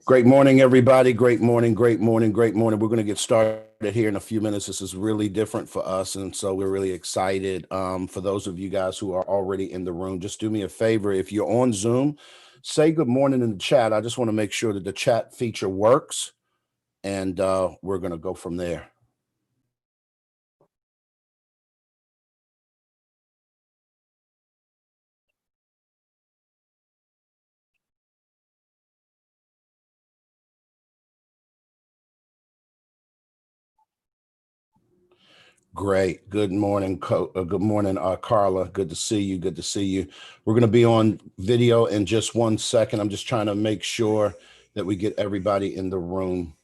Great morning, everybody. Great morning, great morning, great morning. We're going to get started here in a few minutes. This is really different for us, and so we're really excited. For those of you guys who are already in the room, just do me a favor. If you're on Zoom, say good morning in the chat. I just want to make sure that the chat feature works, and we're going to go from there. Great. Good morning. Good morning, Carla. Good to see you. Good to see you. We're going to be on video in just 1 second. I'm just trying to make sure that we get everybody in the room.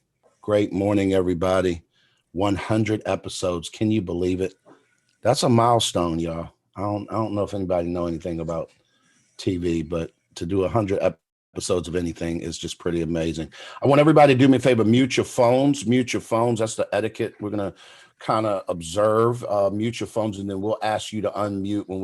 Great morning, everybody. 100 episodes. Can you believe it? That's a milestone, y'all. I don't know if anybody know anything about TV, but to do 100 episodes of anything is just pretty amazing. I want everybody to do me a favor. Mute your phones. Mute your phones. That's the etiquette. We're going to kind of observe, mute your phones, and then we'll ask you to unmute when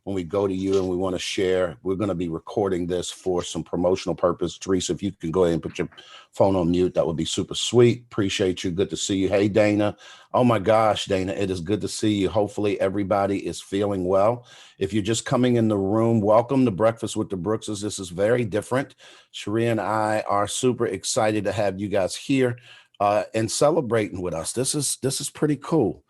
we go to you and we want to share. We're going to be recording this for some promotional purpose. Teresa, if you can go ahead and put your phone on mute, that would be super sweet. Appreciate you. Good to see you. Hey, Dana. Oh my gosh, Dana, it is good to see you. Hopefully everybody is feeling well. If you're just coming in the room, welcome to Breakfast with the Brookses. This is very different. Sheri and I are super excited to have you guys here. And celebrating with us. This is pretty cool.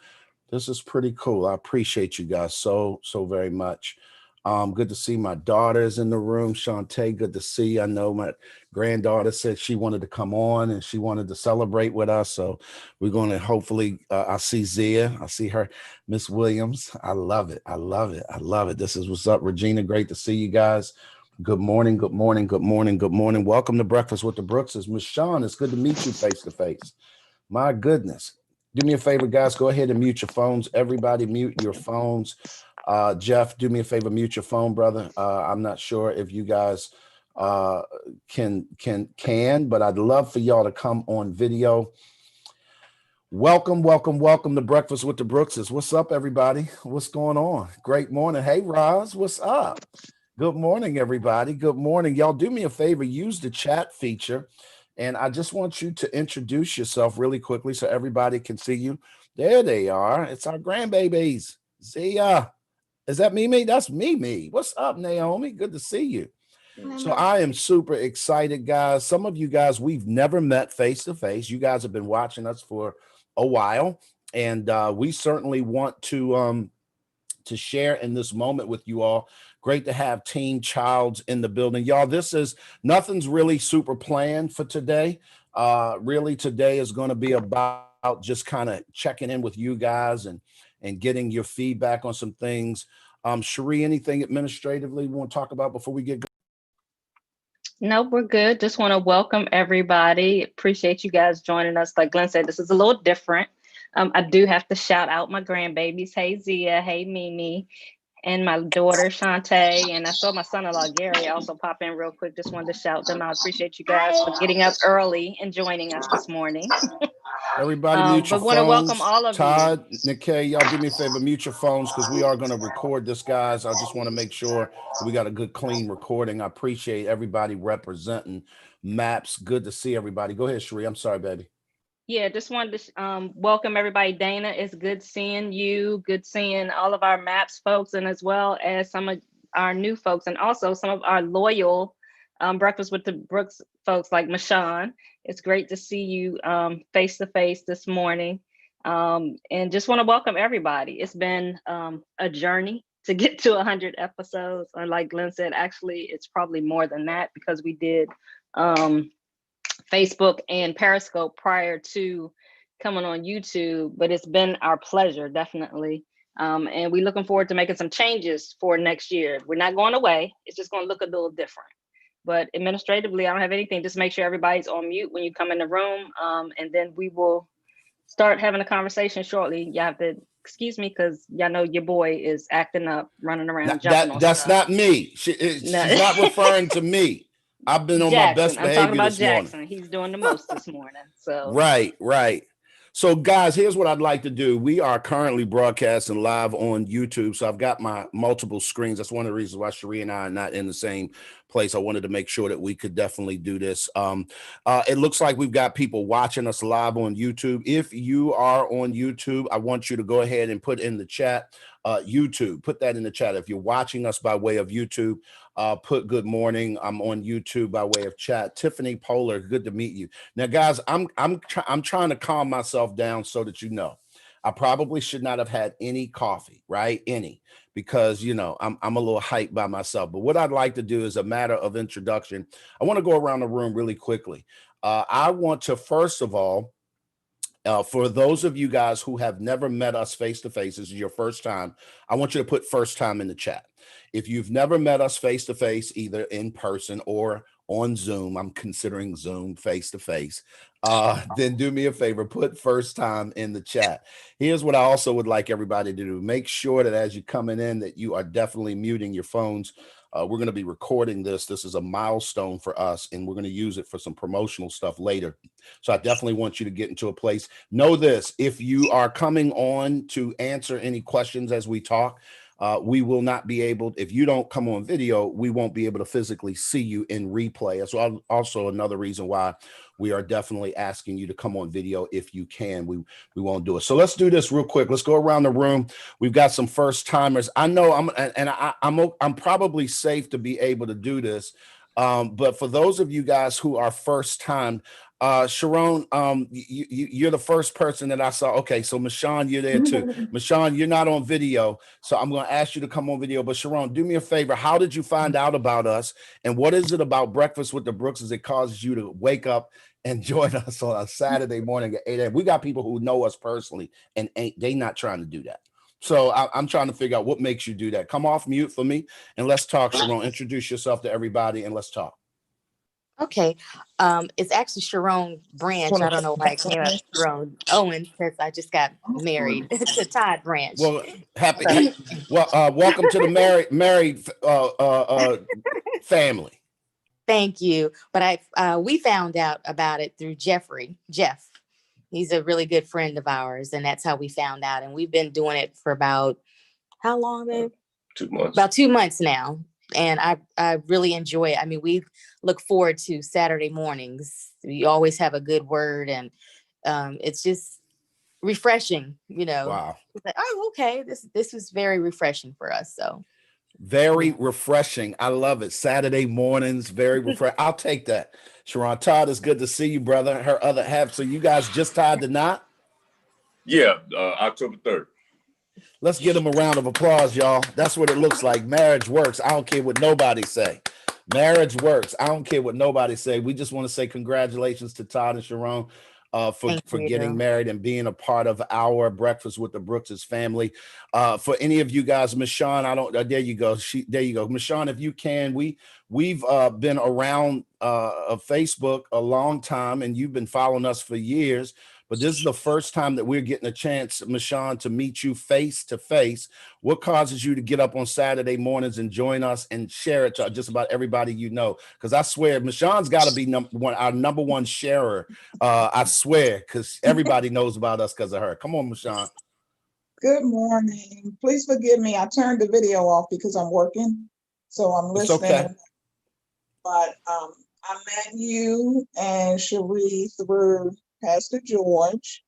This is pretty cool. I appreciate you guys so very much. Good to see my daughters in the room. Shantae, good to see you. I know my granddaughter said she wanted to come on and she wanted to celebrate with us. So we're going to hopefully, I see Zia. I see her, Miss Williams. I love it. I love it. I love it. This is what's up, Regina. Great to see you guys. Good morning, good morning, good morning, good morning. Welcome to Breakfast with the Brookses. Miss Shawn, it's good to meet you face to face. My goodness. Do me a favor, guys. Go ahead and mute your phones. Everybody mute your phones. Jeff, do me a favor, mute your phone, brother. I'm not sure if you guys can, but I'd love for y'all to come on video. Welcome to Breakfast with the Brookses. What's up, everybody? What's going on? Great morning. Hey, Roz, what's up? Good morning, everybody. Good morning. Y'all do me a favor, use the chat feature. And I just want you to introduce yourself really quickly so everybody can see you. There they are. It's our grandbabies. Zia. Is that Mimi? That's Mimi. What's up, Naomi? Good to see you. So I am super excited, guys. Some of you guys, we've never met face to face. You guys have been watching us for a while. And we certainly want to share in this moment with you all. Great to have Team Childs in the building. Y'all, nothing's really super planned for today. Really today is going to be about just kind of checking in with you guys and getting your feedback on some things. Sheri, anything administratively we want to talk about before we get going? Nope, we're good. Just want to welcome everybody. Appreciate you guys joining us. Like Glenn said, this is a little different. I do have to shout out my grandbabies. Hey, Zia. Hey, Mimi. And my daughter, Shantae. And I saw my son-in-law, Gary, also pop in real quick. Just wanted to shout them out. Appreciate you guys for getting up early and joining us this morning. Everybody mute your phones. But want to welcome all of Todd, Nikkei, y'all do me a favor, mute your phones because we are going to record this, guys. I just want to make sure that we got a good, clean recording. I appreciate everybody representing MAPS. Good to see everybody. Go ahead, Sheri. I'm sorry, baby. Yeah, just wanted to welcome everybody. Dana, it's good seeing you. Good seeing all of our MAPS folks, and as well as some of our new folks, and also some of our loyal Breakfast with the Brooks folks like Michonne. It's great to see you face to face this morning. And just want to welcome everybody. It's been a journey to get to 100 episodes. And like Glenn said, actually, it's probably more than that because we did Facebook and Periscope prior to coming on YouTube, but it's been our pleasure, definitely, And we're looking forward to making some changes for next year. We're not going away. It's just going to look a little different. But administratively, I don't have anything. Just make sure everybody's on mute when you come in the room. And then we will start having a conversation shortly. You have to excuse me because y'all know your boy is acting up, running around, jumping on That's stuff. not me. No. She's not referring to me. I've been on my Jackson. best I'm talking behavior about this morning. Jackson. He's doing the most this morning. So Right. So guys, here's what I'd like to do. We are currently broadcasting live on YouTube. So I've got my multiple screens. That's one of the reasons why Sheri and I are not in the same place. I wanted to make sure that we could definitely do this. It looks like we've got people watching us live on YouTube. If you are on YouTube, I want you to go ahead and put in the chat, YouTube, put that in the chat. If you're watching us by way of YouTube, put good morning. I'm on YouTube by way of chat. Tiffany Polar, good to meet you. Now, guys, I'm trying to calm myself down so that you know, I probably should not have had any coffee, right? Because I'm a little hyped by myself. But what I'd like to do is a matter of introduction. I want to go around the room really quickly. I want to first of all, for those of you guys who have never met us face to face, this is your first time, I want you to put first time in the chat. If you've never met us face to face, either in person or on Zoom, I'm considering Zoom face to face, then do me a favor, put first time in the chat. Here's what I also would like everybody to do. Make sure that as you're coming in that you are definitely muting your phones. We're going to be recording this. This is a milestone for us, and we're going to use it for some promotional stuff later. So I definitely want you to get into a place. Know this, if you are coming on to answer any questions as we talk, we will not be able, if you don't come on video, we won't be able to physically see you in replay. That's also another reason why we are definitely asking you to come on video if you can. We won't do it. So let's do this real quick. Let's go around the room. We've got some first timers. I know I'm probably safe to be able to do this. But for those of you guys who are first time, Sharon, you're the first person that I saw. Okay, so Michonne, you're there too. Michonne, you're not on video, so I'm going to ask you to come on video. But Sharon, do me a favor. How did you find out about us? And what is it about Breakfast with the Brookses that causes you to wake up and join us on a Saturday morning at 8 a.m.? We got people who know us personally, and they not trying to do that. So I'm trying to figure out what makes you do that. Come off mute for me, and let's talk, Sharon. Introduce yourself to everybody, and let's talk. Okay. It's actually Sharon Branch. I don't know why it came up Sharon Owen because I just got married to Todd Branch. Well, welcome to the married family. Thank you. But we found out about it through Jeff. He's a really good friend of ours, and that's how we found out. And we've been doing it for about how long, babe? 2 months. About 2 months now. And I really enjoy it. I mean, we look forward to Saturday mornings. We always have a good word, and it's just refreshing, Wow. It's like, oh, okay. This was very refreshing for us. So very refreshing. I love it. Saturday mornings, very refreshing. I'll take that. Sharon, Todd, it's good to see you, brother. Her other half. So you guys just tied the knot? Yeah, October 3rd. Let's give them a round of applause, y'all. That's what it looks like. Marriage works. I don't care what nobody say. Marriage works. I don't care what nobody say. We just want to say congratulations to Todd and Sharon for getting married and being a part of our Breakfast with the Brookses family. For any of you guys, Michonne, there you go. There you go. Michonne, if you can, we've been around Facebook a long time, and you've been following us for years. But this is the first time that we're getting a chance, Michonne, to meet you face to face. What causes you to get up on Saturday mornings and join us and share it to just about everybody you know? Because I swear, Michonne's got to be our number one sharer. I swear, because everybody knows about us because of her. Come on, Michonne. Good morning. Please forgive me. I turned the video off because I'm working, so I'm listening. It's okay. But I met you and Sheri through Pastor George,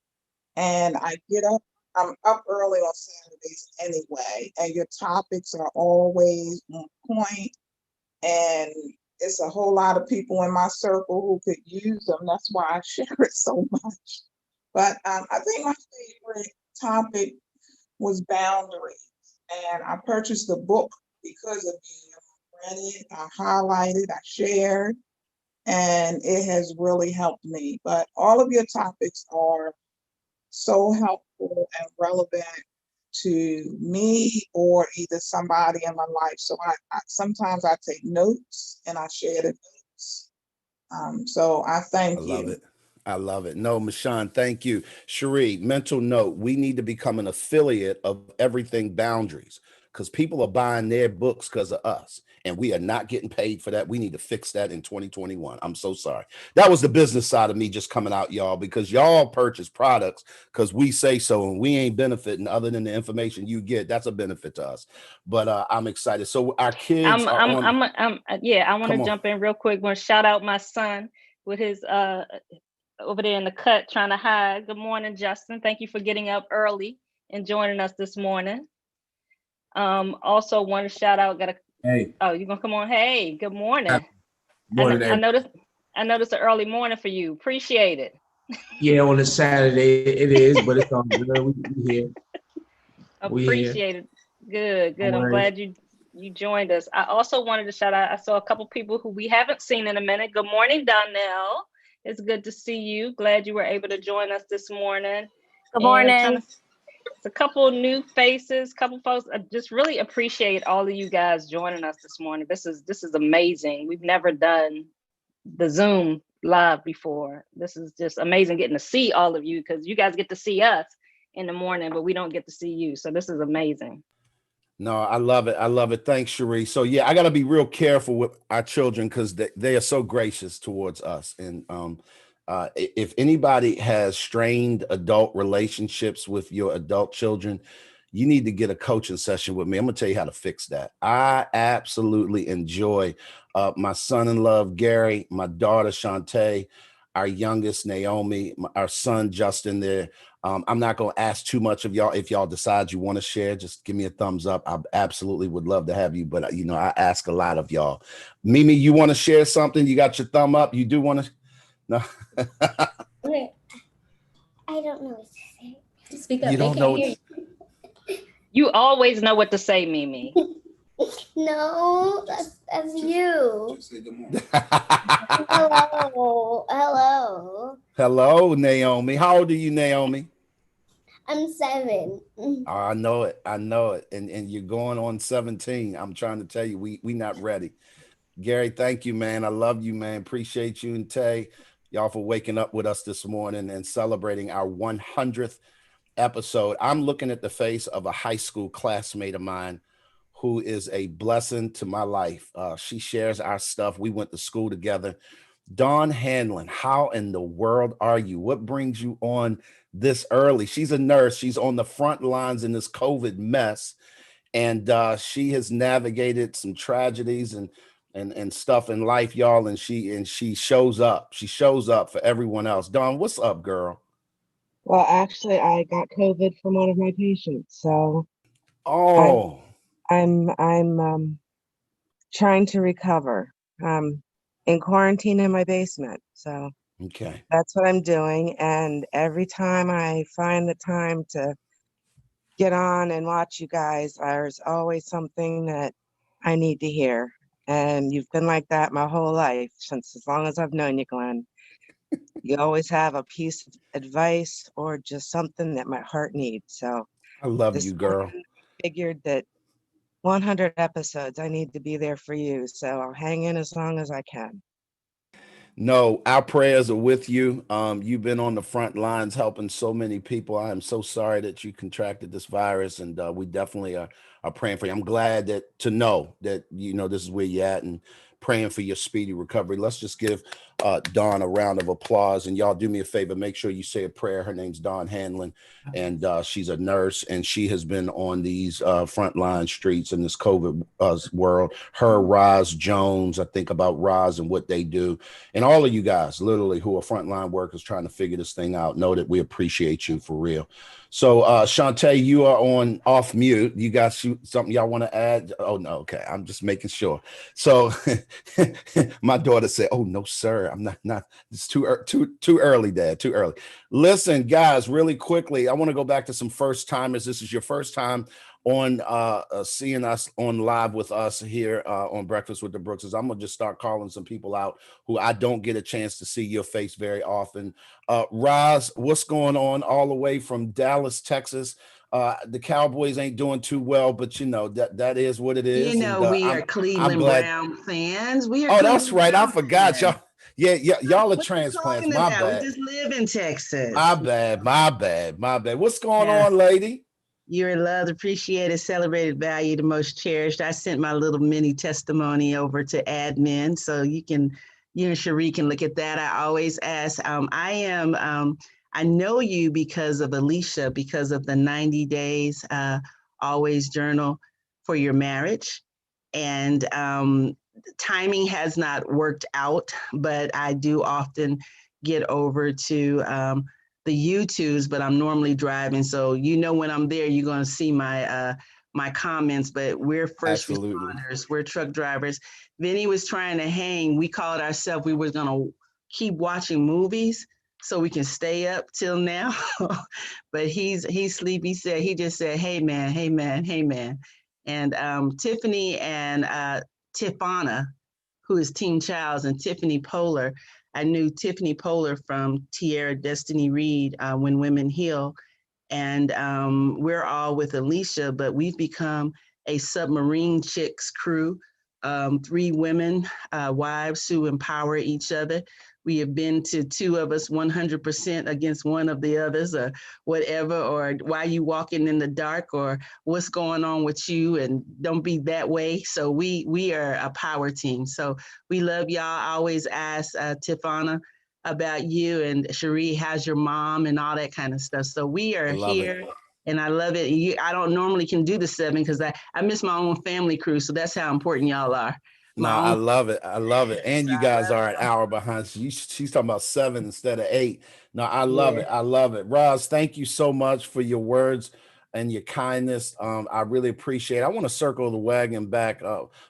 and I'm up early on Saturdays anyway, and your topics are always on point, and it's a whole lot of people in my circle who could use them. That's why I share it so much. But I think my favorite topic was boundaries, and I purchased the book because of you. I read it, I highlighted, I shared, and it has really helped me. But all of your topics are so helpful and relevant to me or either somebody in my life. So I sometimes I take notes and I share the notes. So I thank I you. love it. I love it. No, Michonne, thank you. Cherie, mental note, we need to become an affiliate of Everything Boundaries because people are buying their books because of us, and we are not getting paid for that. We need to fix that in 2021. I'm so sorry. That was the business side of me just coming out, y'all, because y'all purchase products because we say so, and we ain't benefiting other than the information you get. That's a benefit to us. But I'm excited. So our kids are on. Yeah, I want Come to on. jump in real quick. Want to shout out my son with his over there in the cut trying to hide. Good morning, Justin. Thank you for getting up early and joining us this morning. Also want to shout out. Hey. Oh, you gonna come on? Hey, good morning. Morning, I noticed an early morning for you. Appreciate it. Yeah, on a Saturday it is, but it's all good. We here. Appreciate it. Good. No I'm worries. glad you joined us. I also wanted to shout out. I saw a couple people who we haven't seen in a minute. Good morning, Donnell. It's good to see you. Glad you were able to join us this morning. Good morning. It's a couple new faces, couple folks. I just really appreciate all of you guys joining us this morning. This is amazing. We've never done the Zoom live before. This is just amazing getting to see all of you because you guys get to see us in the morning, but we don't get to see you. So this is amazing. No, I love it. I love it. Thanks, Cherie. So yeah, I got to be real careful with our children because they are so gracious towards us. And if anybody has strained adult relationships with your adult children, you need to get a coaching session with me. I'm gonna tell you how to fix that. I absolutely enjoy my son-in-law Gary, my daughter Shantae, our youngest Naomi, our son Justin. There. I'm not going to ask too much of y'all. If y'all decide you want to share, just give me a thumbs up. I absolutely would love to have you. But, I ask a lot of y'all. Mimi, you want to share something? You got your thumb up? You do want to? No. Wait, I don't know what to say. Just speak up. You don't know. You always know what to say, Mimi. No, that's you. Say good morning. Hello. Hello, Naomi. How old are you, Naomi? I'm 7. I know it. And you're going on 17. I'm trying to tell you, we not ready. Gary, thank you, man. I love you, man. Appreciate you and Tay, y'all for waking up with us this morning and celebrating our 100th episode. I'm looking at the face of a high school classmate of mine who is a blessing to my life. She shares our stuff. We went to school together. Dawn Hanlon, how in the world are you? What brings you on this early? She's a nurse. She's on the front lines in this COVID mess. And she has navigated some tragedies and stuff in life, y'all. And she shows up. She shows up for everyone else. Dawn, what's up, girl? Well, actually, I got COVID from one of my patients, so Oh, I'm trying to recover. In quarantine in my basement, so okay. that's what I'm doing. And every time I find the time to get on and watch you guys, there's always something that I need to hear. And you've been like that my whole life, since as long as I've known you, Glenn. You always have a piece of advice or just something that my heart needs. So I love this you, girl. morning, I figured that 100 episodes, I need to be there for you. So I'll hang in as long as I can. No, our prayers are with you. You've been on the front lines helping so many people. I am so sorry that you contracted this virus, and we definitely are praying for you. I'm glad to know that this is where you're at, and praying for your speedy recovery. Let's just give Dawn a round of applause, and y'all do me a favor, make sure you say a prayer. Her name's Dawn Hanlon, and she's a nurse, and she has been on these frontline streets in this COVID world. Her, Roz Jones, I think about Roz and what they do, and all of you guys literally who are frontline workers trying to figure this thing out. Know that we appreciate you for real. So Shantae, you are on off mute. You got something y'all want to add? Oh no, okay. I'm just making sure. So my daughter said, "Oh no, sir, I'm not. It's too early, Dad. Too early." Listen, guys, really quickly, I want to go back to some first timers. This is your first time on seeing us on live with us here on Breakfast with the Brookses. I'm gonna just start calling some people out who I don't get a chance to see your face very often. Roz, what's going on all the way from Dallas, Texas? The Cowboys ain't doing too well, but you know, that is what it is. You know, And, we are I'm Cleveland glad. Brown fans. We are Oh, that's Cleveland right. I Brown forgot fans. y'all. Yeah, y'all are What you transplants. talking My about? We bad. just live in Texas. My bad. My bad. My bad. What's going Yes. on, lady? You're loved, appreciated, celebrated, valued, and most cherished. I sent my little mini testimony over to admin, so you and Sheri can look at that. I always ask. I know you because of Alicia, because of the 90 days always journal for your marriage, and timing has not worked out, but I do often get over to the YouTubes, but I'm normally driving. So, when I'm there, you're going to see my comments, but we're first Absolutely. responders. We're truck drivers. Vinny was trying to hang. We called ourselves, we were going to keep watching movies so we can stay up till now. But he's sleepy. He just said, hey man, hey man, hey man. And Tiffany and Tiffana, who is Teen Childs, and Tiffany Polar. I knew Tiffany Polar from Tierra Destiny Reed, When Women Heal. And we're all with Alicia, but we've become a submarine chicks crew, 3 women, wives who empower each other. We have been to 2 of us 100% against one of the others, or whatever, or why you walking in the dark, or what's going on with you, and don't be that way. So we are a power team. So we love y'all. I always ask Tiffana about you, and Sheri, how's your mom, and all that kind of stuff. So we are here. And I love it. I don't normally can do the 7 because I miss my own family crew. So that's how important y'all are. No, I love it. I love it. And you guys are an hour behind. So she's talking about 7 instead of 8. No, I love it. I love it. Roz, thank you so much for your words and your kindness. I really appreciate it. I want to circle the wagon back.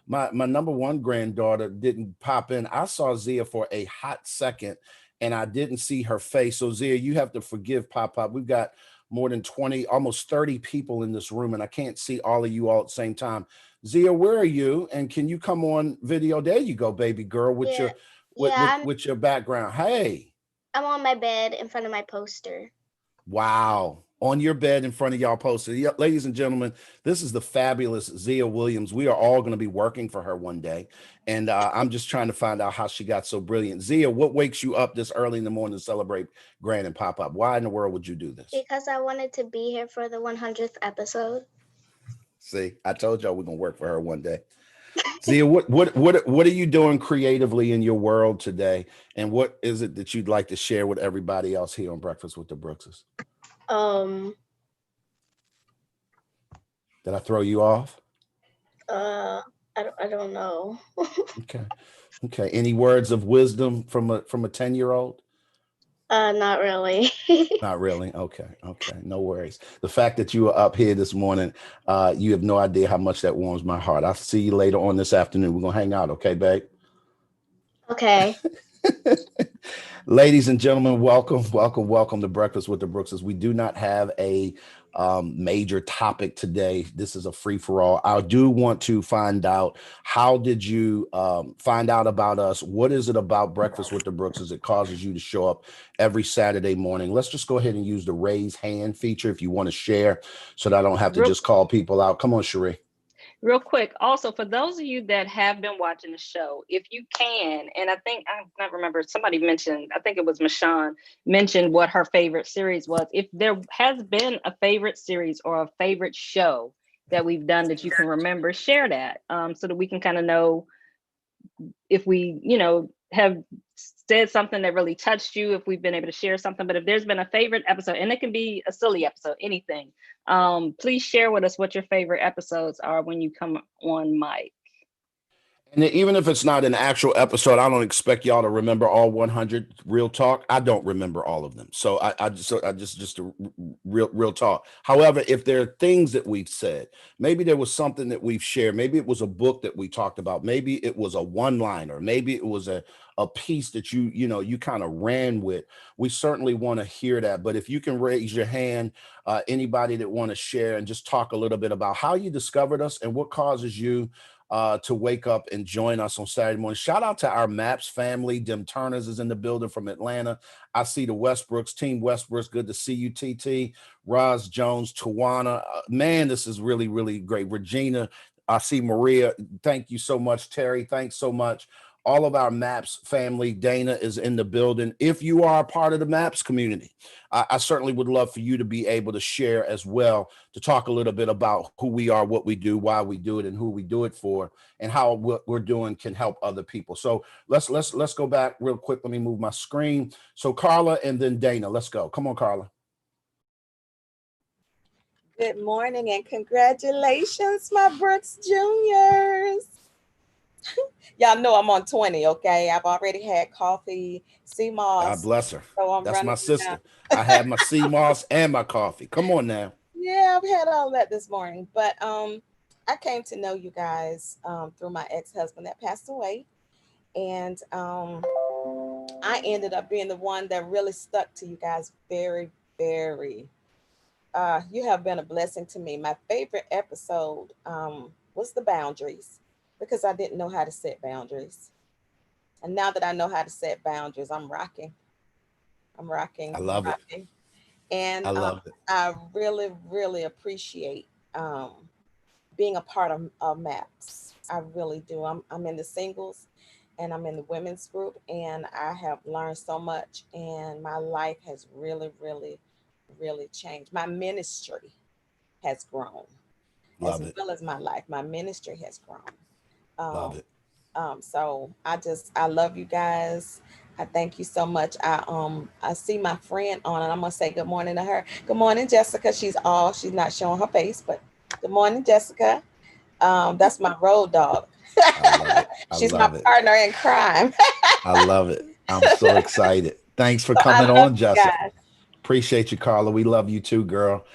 My number 1 granddaughter didn't pop in. I saw Zia for a hot second and I didn't see her face. So Zia, you have to forgive Pop. We've got more than 20, almost 30 people in this room, and I can't see all of you all at the same time. Zia, where are you? And can you come on video? There you go, baby girl, with your background. Hey. I'm on my bed in front of my poster. Wow. On your bed in front of y'all poster. Yeah, ladies and gentlemen, this is the fabulous Zia Williams. We are all going to be working for her one day. And I'm just trying to find out how she got so brilliant. Zia, what wakes you up this early in the morning to celebrate Grand and Pop-Up? Why in the world would you do this? Because I wanted to be here for the 100th episode. See, I told y'all we're going to work for her one day. Zia, what are you doing creatively in your world today? And what is it that you'd like to share with everybody else here on Breakfast with the Brookses? Did I throw you off? I don't know. Okay. Any words of wisdom from a 10-year-old? Not really. Not really. Okay. No worries. The fact that you are up here this morning, you have no idea how much that warms my heart. I'll see you later on this afternoon. We're gonna hang out, okay, babe? Okay. Ladies and gentlemen, welcome to Breakfast with the Brookses. We do not have a major topic today. This is a free-for-all. I do want to find out, how did you find out about us? What is it about Breakfast with the Brookses that causes you to show up every Saturday morning? Let's just go ahead and use the raise hand feature if you want to share, so that I don't have to just call people out. Come on, Sheri. Real quick, also, for those of you that have been watching the show, if you can, and I don't remember, somebody mentioned, I think it was Michonne, mentioned what her favorite series was. If there has been a favorite series or a favorite show that we've done that you can remember, share that, so that we can kind of know if we, have said something that really touched you, if we've been able to share something. But if there's been a favorite episode, and it can be a silly episode, anything, please share with us what your favorite episodes are when you come on mic. And even if it's not an actual episode, I don't expect y'all to remember all 100. Real talk, I don't remember all of them. So I just a real talk. However, if there are things that we've said, maybe there was something that we've shared, maybe it was a book that we talked about, maybe it was a one-liner, maybe it was a piece that you kind of ran with. We certainly want to hear that. But if you can raise your hand, anybody that want to share and just talk a little bit about how you discovered us and what causes you to wake up and join us on Saturday morning. Shout out to our Maps family. Dem Turners is in the building from Atlanta. I see the Westbrooks, Team Westbrooks. Good to see you, TT. Roz Jones, Tawana. Man, this is really, really great. Regina, I see Maria. Thank you so much, Terry. Thanks so much. All of our Maps family. Dana is in the building. If you are a part of the Maps community, I certainly would love for you to be able to share as well, to talk a little bit about who we are, what we do, why we do it, and who we do it for, and how what we're doing can help other people. So let's go back real quick. Let me move my screen. So Carla and then Dana. Let's go. Come on, Carla. Good morning and congratulations, my Brooks Juniors. Y'all know I'm on 20, okay? I've already had coffee, sea moss. God bless her. So That's my sister. down. I had my sea moss and my coffee. Come on now. Yeah, I've had all that this morning. But I came to know you guys through my ex-husband that passed away. And I ended up being the one that really stuck to you guys very, very. You have been a blessing to me. My favorite episode was the boundaries, because I didn't know how to set boundaries. And now that I know how to set boundaries, I'm rocking. I love it. And I love it. I really, really appreciate being a part of MAPS. I really do. I'm in the singles and I'm in the women's group, and I have learned so much, and my life has really, really, really changed. My ministry has grown. Love as it. well as my life. My ministry has grown. Love it. So I love you guys. I thank you so much. I see my friend on, and I'm gonna say good morning to her. Good morning, Jessica. She's not showing her face, but good morning, Jessica. That's my road dog. I love it. She's my partner in crime. I love it. I'm so excited. Thanks for So I coming love on, you Jessica. guys. Appreciate you, Carla. We love you too, girl.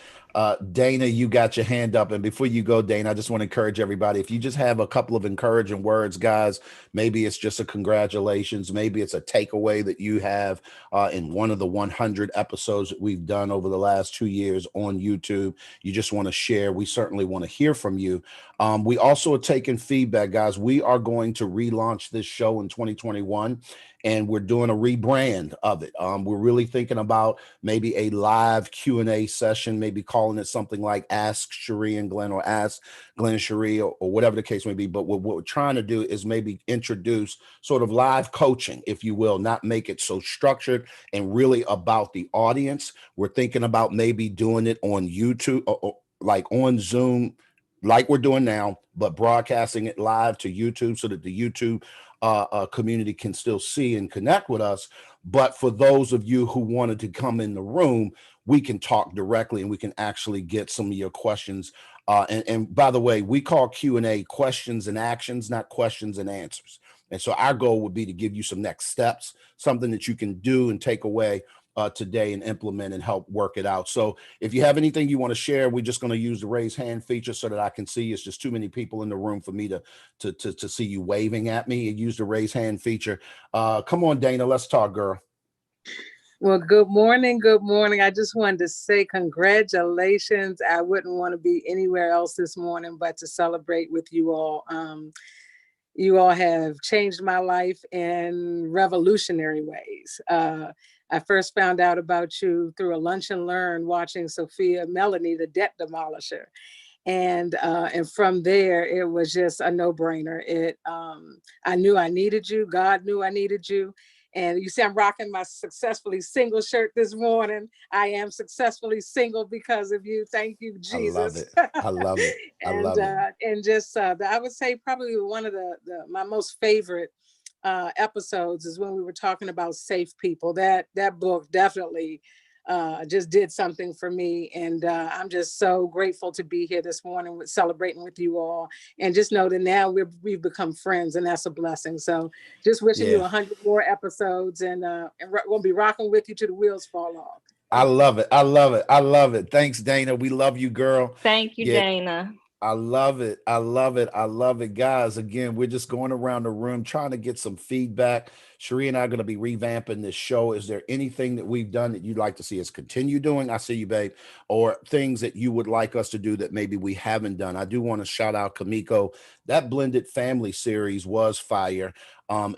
Dana, you got your hand up. And before you go, Dana, I just want to encourage everybody. If you just have a couple of encouraging words, guys, maybe it's just a congratulations. Maybe it's a takeaway that you have in one of the 100 episodes that we've done over the last 2 years on YouTube. You just want to share. We certainly want to hear from you. We also are taking feedback, guys. We are going to relaunch this show in 2021. And we're doing a rebrand of it. We're really thinking about maybe a live Q&A session, maybe calling it something like Ask Sheri and Glenn, or Ask Glenn Sheri, or whatever the case may be. But what we're trying to do is maybe introduce sort of live coaching, if you will, not make it so structured and really about the audience. We're thinking about maybe doing it on YouTube, or like on Zoom, like we're doing now, but broadcasting it live to YouTube so that the YouTube community can still see and connect with us. But for those of you who wanted to come in the room, we can talk directly and we can actually get some of your questions. And by the way, we call Q&A questions and actions, not questions and answers. And so our goal would be to give you some next steps, something that you can do and take away today and implement and help work it out. So if you have anything you want to share, we're just going to use the raise hand feature so that I can see. It's just too many people in the room for me to see you waving at me. And use the raise hand feature. Come on, Dana, let's talk, girl. Well, good morning. Good morning. I just wanted to say congratulations. I wouldn't want to be anywhere else this morning but to celebrate with you all. You all have changed my life in revolutionary ways. I first found out about you through a lunch and learn watching Sophia Melanie, the debt demolisher. And from there, it was just a no-brainer. I knew I needed you. God knew I needed you. And you see, I'm rocking my successfully single shirt this morning. I am successfully single because of you. Thank you, Jesus. I love it. I love it. And just, I would say probably one of my most favorite episodes is when we were talking about safe people. That book definitely just did something for me. And I'm just so grateful to be here this morning celebrating with you all. And just know that now we've become friends, and that's a blessing. So just wishing you 100 more episodes, and we'll be rocking with you till the wheels fall off. I love it. I love it. I love it. Thanks, Dana. We love you, girl. Thank you, Dana. I love it. I love it. I love it. Guys, again, we're just going around the room trying to get some feedback. Sheri and I are going to be revamping this show. Is there anything that we've done that you'd like to see us continue doing? I see you, babe. Or things that you would like us to do that maybe we haven't done? I do want to shout out Kamiko. That blended family series was fire.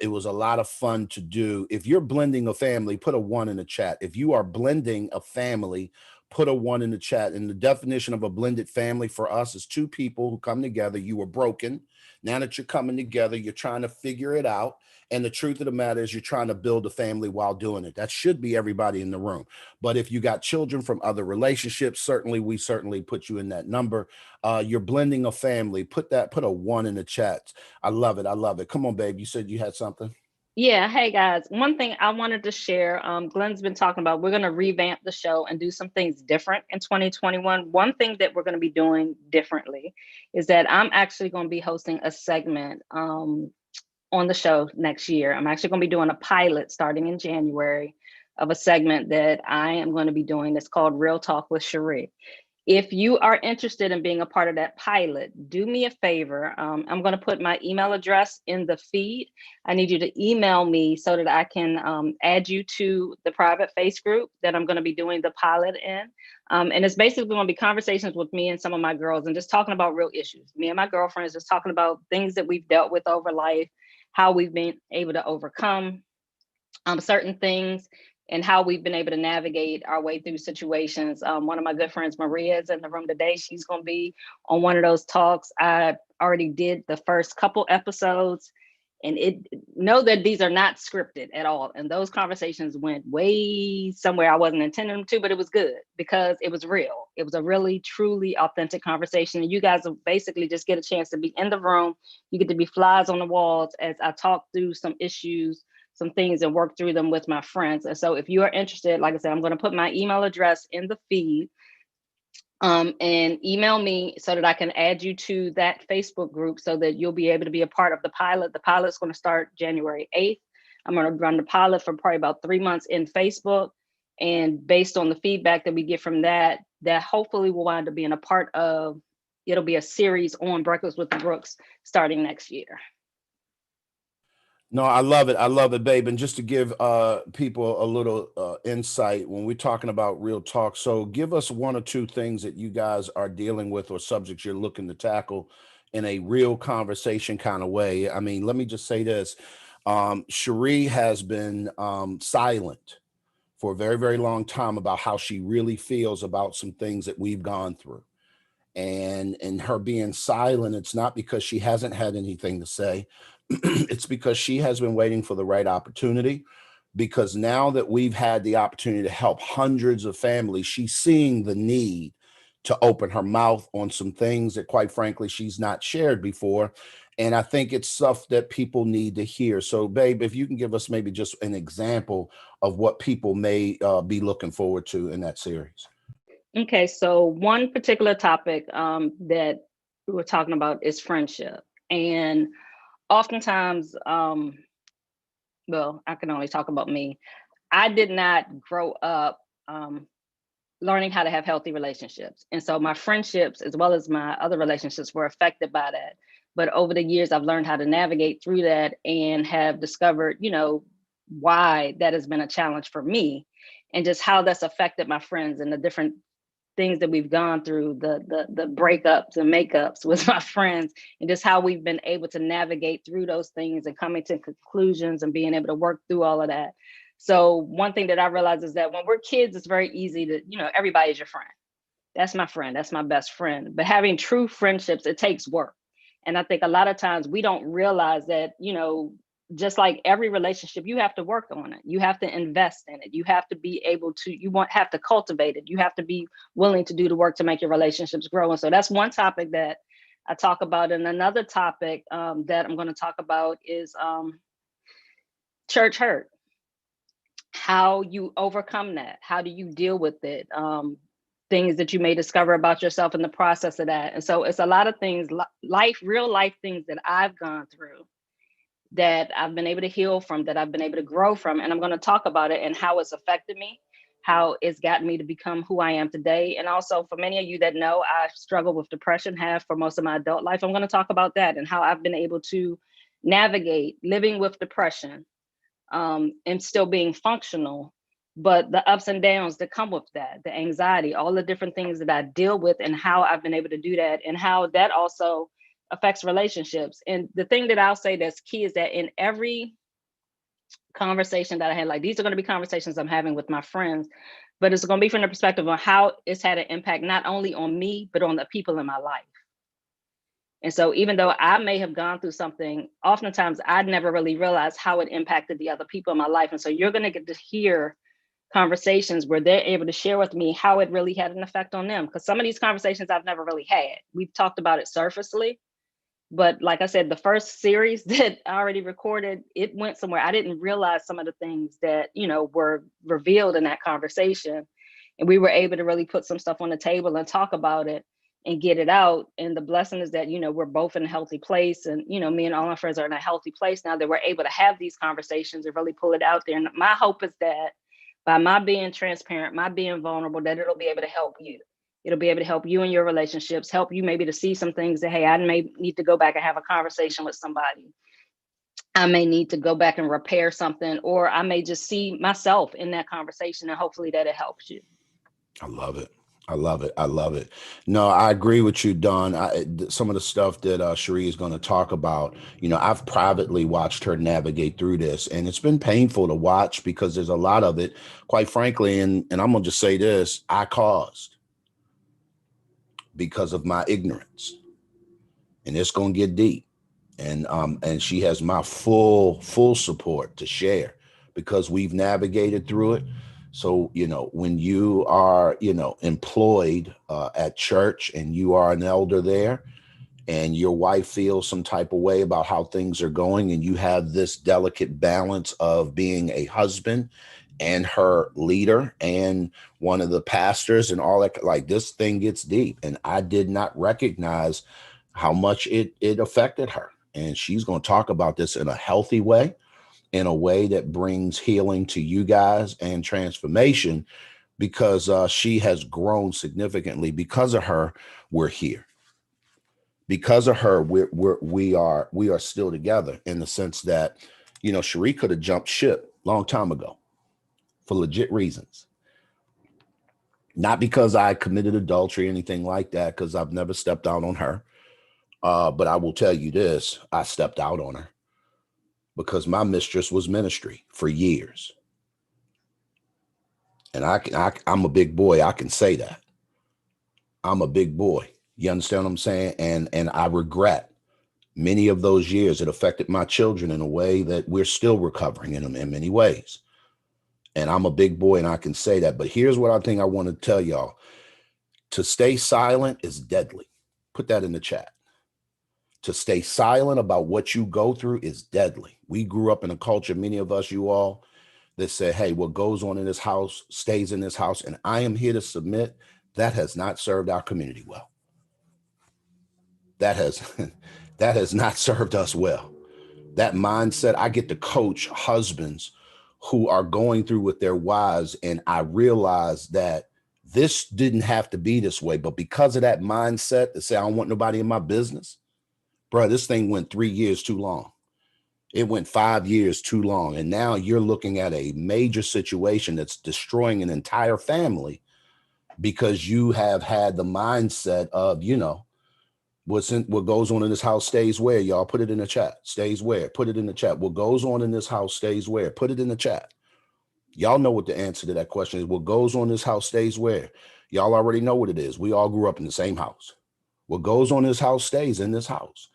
It was a lot of fun to do. If you're blending a family, put a 1 in the chat. If you are blending a family, put a 1 in the chat. And the definition of a blended family for us is 2 people who come together. You were broken. Now that you're coming together, you're trying to figure it out. And the truth of the matter is you're trying to build a family while doing it. That should be everybody in the room. But if you got children from other relationships, we certainly put you in that number. You're blending a family. Put a 1 in the chat. I love it. I love it. Come on, babe. You said you had something. Yeah, hey guys, one thing I wanted to share, Glenn's been talking about, we're going to revamp the show and do some things different in 2021. One thing that we're going to be doing differently is that I'm actually going to be hosting a segment on the show next year. I'm actually going to be doing a pilot starting in January of a segment that I am going to be doing that's called Real Talk with Sheri. If you are interested in being a part of that pilot, do me a favor. I'm going to put my email address in the feed. I need you to email me so that I can add you to the private face group that I'm going to be doing the pilot in. And it's basically going to be conversations with me and some of my girls and just talking about real issues. Me and my girlfriends just talking about things that we've dealt with over life, how we've been able to overcome certain things, and how we've been able to navigate our way through situations. One of my good friends, Maria, is in the room today. She's going to be on one of those talks. I already did the first couple episodes, and know that these are not scripted at all. And those conversations went way somewhere I wasn't intending them to, but it was good because it was real. It was a really, truly authentic conversation. And you guys will basically just get a chance to be in the room. You get to be flies on the walls as I talk through some issues, some things, and work through them with my friends. And so if you are interested, like I said, I'm going to put my email address in the feed, and email me so that I can add you to that Facebook group so that you'll be able to be a part of the pilot. The pilot's going to start January 8th. I'm going to run the pilot for probably about 3 months in Facebook. And based on the feedback that we get from that hopefully will wind up being a part of, it'll be a series on Breakfast with the Brooks starting next year. No, I love it. I love it, babe. And just to give people a little insight when we're talking about real talk. So give us 1 or 2 things that you guys are dealing with or subjects you're looking to tackle in a real conversation kind of way. I mean, let me just say this. Sheri has been silent for a very, very long time about how she really feels about some things that we've gone through. And her being silent, it's not because she hasn't had anything to say. It's because she has been waiting for the right opportunity, because now that we've had the opportunity to help hundreds of families, she's seeing the need to open her mouth on some things that, quite frankly, she's not shared before. And I think it's stuff that people need to hear. So, babe, if you can give us maybe just an example of what people may be looking forward to in that series. Okay, so one particular topic that we were talking about is friendship. And oftentimes, well, I can only talk about me. I did not grow up learning how to have healthy relationships. And so my friendships, as well as my other relationships, were affected by that. But over the years, I've learned how to navigate through that and have discovered, why that has been a challenge for me and just how that's affected my friends and the different things that we've gone through, the breakups and makeups with my friends, and just how we've been able to navigate through those things and coming to conclusions and being able to work through all of that. So one thing that I realized is that when we're kids, it's very easy to, everybody's your friend. That's my friend. That's my best friend. But having true friendships, it takes work. And I think a lot of times we don't realize that, just like every relationship, you have to work on it. You have to invest in it. You have to be able to, have to cultivate it. You have to be willing to do the work to make your relationships grow. And so that's one topic that I talk about. And another topic that I'm going to talk about is church hurt. How you overcome that. How do you deal with it? Things that you may discover about yourself in the process of that. And so it's a lot of things, real life things that I've gone through that I've been able to heal from, that I've been able to grow from. And I'm going to talk about it and how it's affected me. how it's gotten me to become who I am today. And also for many of you that know, I struggle with depression, have for most of my adult life. I'm going to talk about that and how I've been able to navigate living with depression and still being functional, but the ups and downs that come with that, the anxiety, all the different things that I deal with and how I've been able to do that and how that also affects relationships. And the thing that I'll say that's key is that in every conversation that I had, like these are going to be conversations I'm having with my friends, but it's going to be from the perspective of how it's had an impact, not only on me, but on the people in my life. And so even though I may have gone through something, oftentimes I'd never really realized how it impacted the other people in my life. And so you're going to get to hear conversations where they're able to share with me how it really had an effect on them. Because some of these conversations I've never really had. We've talked about it surfacely. But like I said, the first series that I already recorded, it went somewhere. I didn't realize some of the things that, you know, were revealed in that conversation. And we were able to really put some stuff on the table and talk about it and get it out. And the blessing is that, you know, we're both in a healthy place. And, you know, me and all my friends are in a healthy place now that we're able to have these conversations and really pull it out there. And my hope is that by my being transparent, my being vulnerable, that it'll be able to help you. It'll be able to help you in your relationships, help you maybe to see some things that, hey, I may need to go back and have a conversation with somebody. I may need to go back and repair something, or I may just see myself in that conversation, and hopefully that it helps you. I love it. I love it. I love it. No, I agree with you, Dawn. Some of the stuff that Sheri is going to talk about, you know, I've privately watched her navigate through this, and it's been painful to watch because there's a lot of it, quite frankly, and I'm going to just say this, I caused because of my ignorance, and it's going to get deep. And she has my full support to share because we've navigated through it. So, you know, when you are, you know, employed at church and you are an elder there and your wife feels some type of way about how things are going, and you have this delicate balance of being a husband and her leader and one of the pastors and all that, like this thing gets deep. And I did not recognize how much it affected her. And she's going to talk about this in a healthy way, in a way that brings healing to you guys and transformation, because she has grown significantly. Because of her, we're here. Because of her, we are still together, in the sense that, you know, Sheri could have jumped ship long time ago for legit reasons. Not because I committed adultery or anything like that, because I've never stepped out on her. But I will tell you this, I stepped out on her because my mistress was ministry for years. And I'm a big boy. I can say that. I'm a big boy. You understand what I'm saying? And I regret many of those years. It affected my children in a way that we're still recovering in them in many ways. And I'm a big boy and I can say that. But here's what I think I want to tell y'all. To stay silent is deadly. Put that in the chat. To stay silent about what you go through is deadly. We grew up in a culture, many of us, you all, that said, hey, what goes on in this house stays in this house. And I am here to submit that has not served our community well. That has not served us well. That mindset, I get to coach husbands who are going through with their wives. And I realize that this didn't have to be this way, but because of that mindset to say, I don't want nobody in my business, bro, this thing went 3 years too long. It went 5 years too long. And now you're looking at a major situation that's destroying an entire family because you have had the mindset of, you know, what goes on in this house stays where, y'all. Put it in the chat. Stays where? Put it in the chat. What goes on in this house stays where? Put it in the chat. Y'all know what the answer to that question is. What goes on in this house stays where? Y'all already know what it is. We all grew up in the same house. What goes on in this house stays in this house.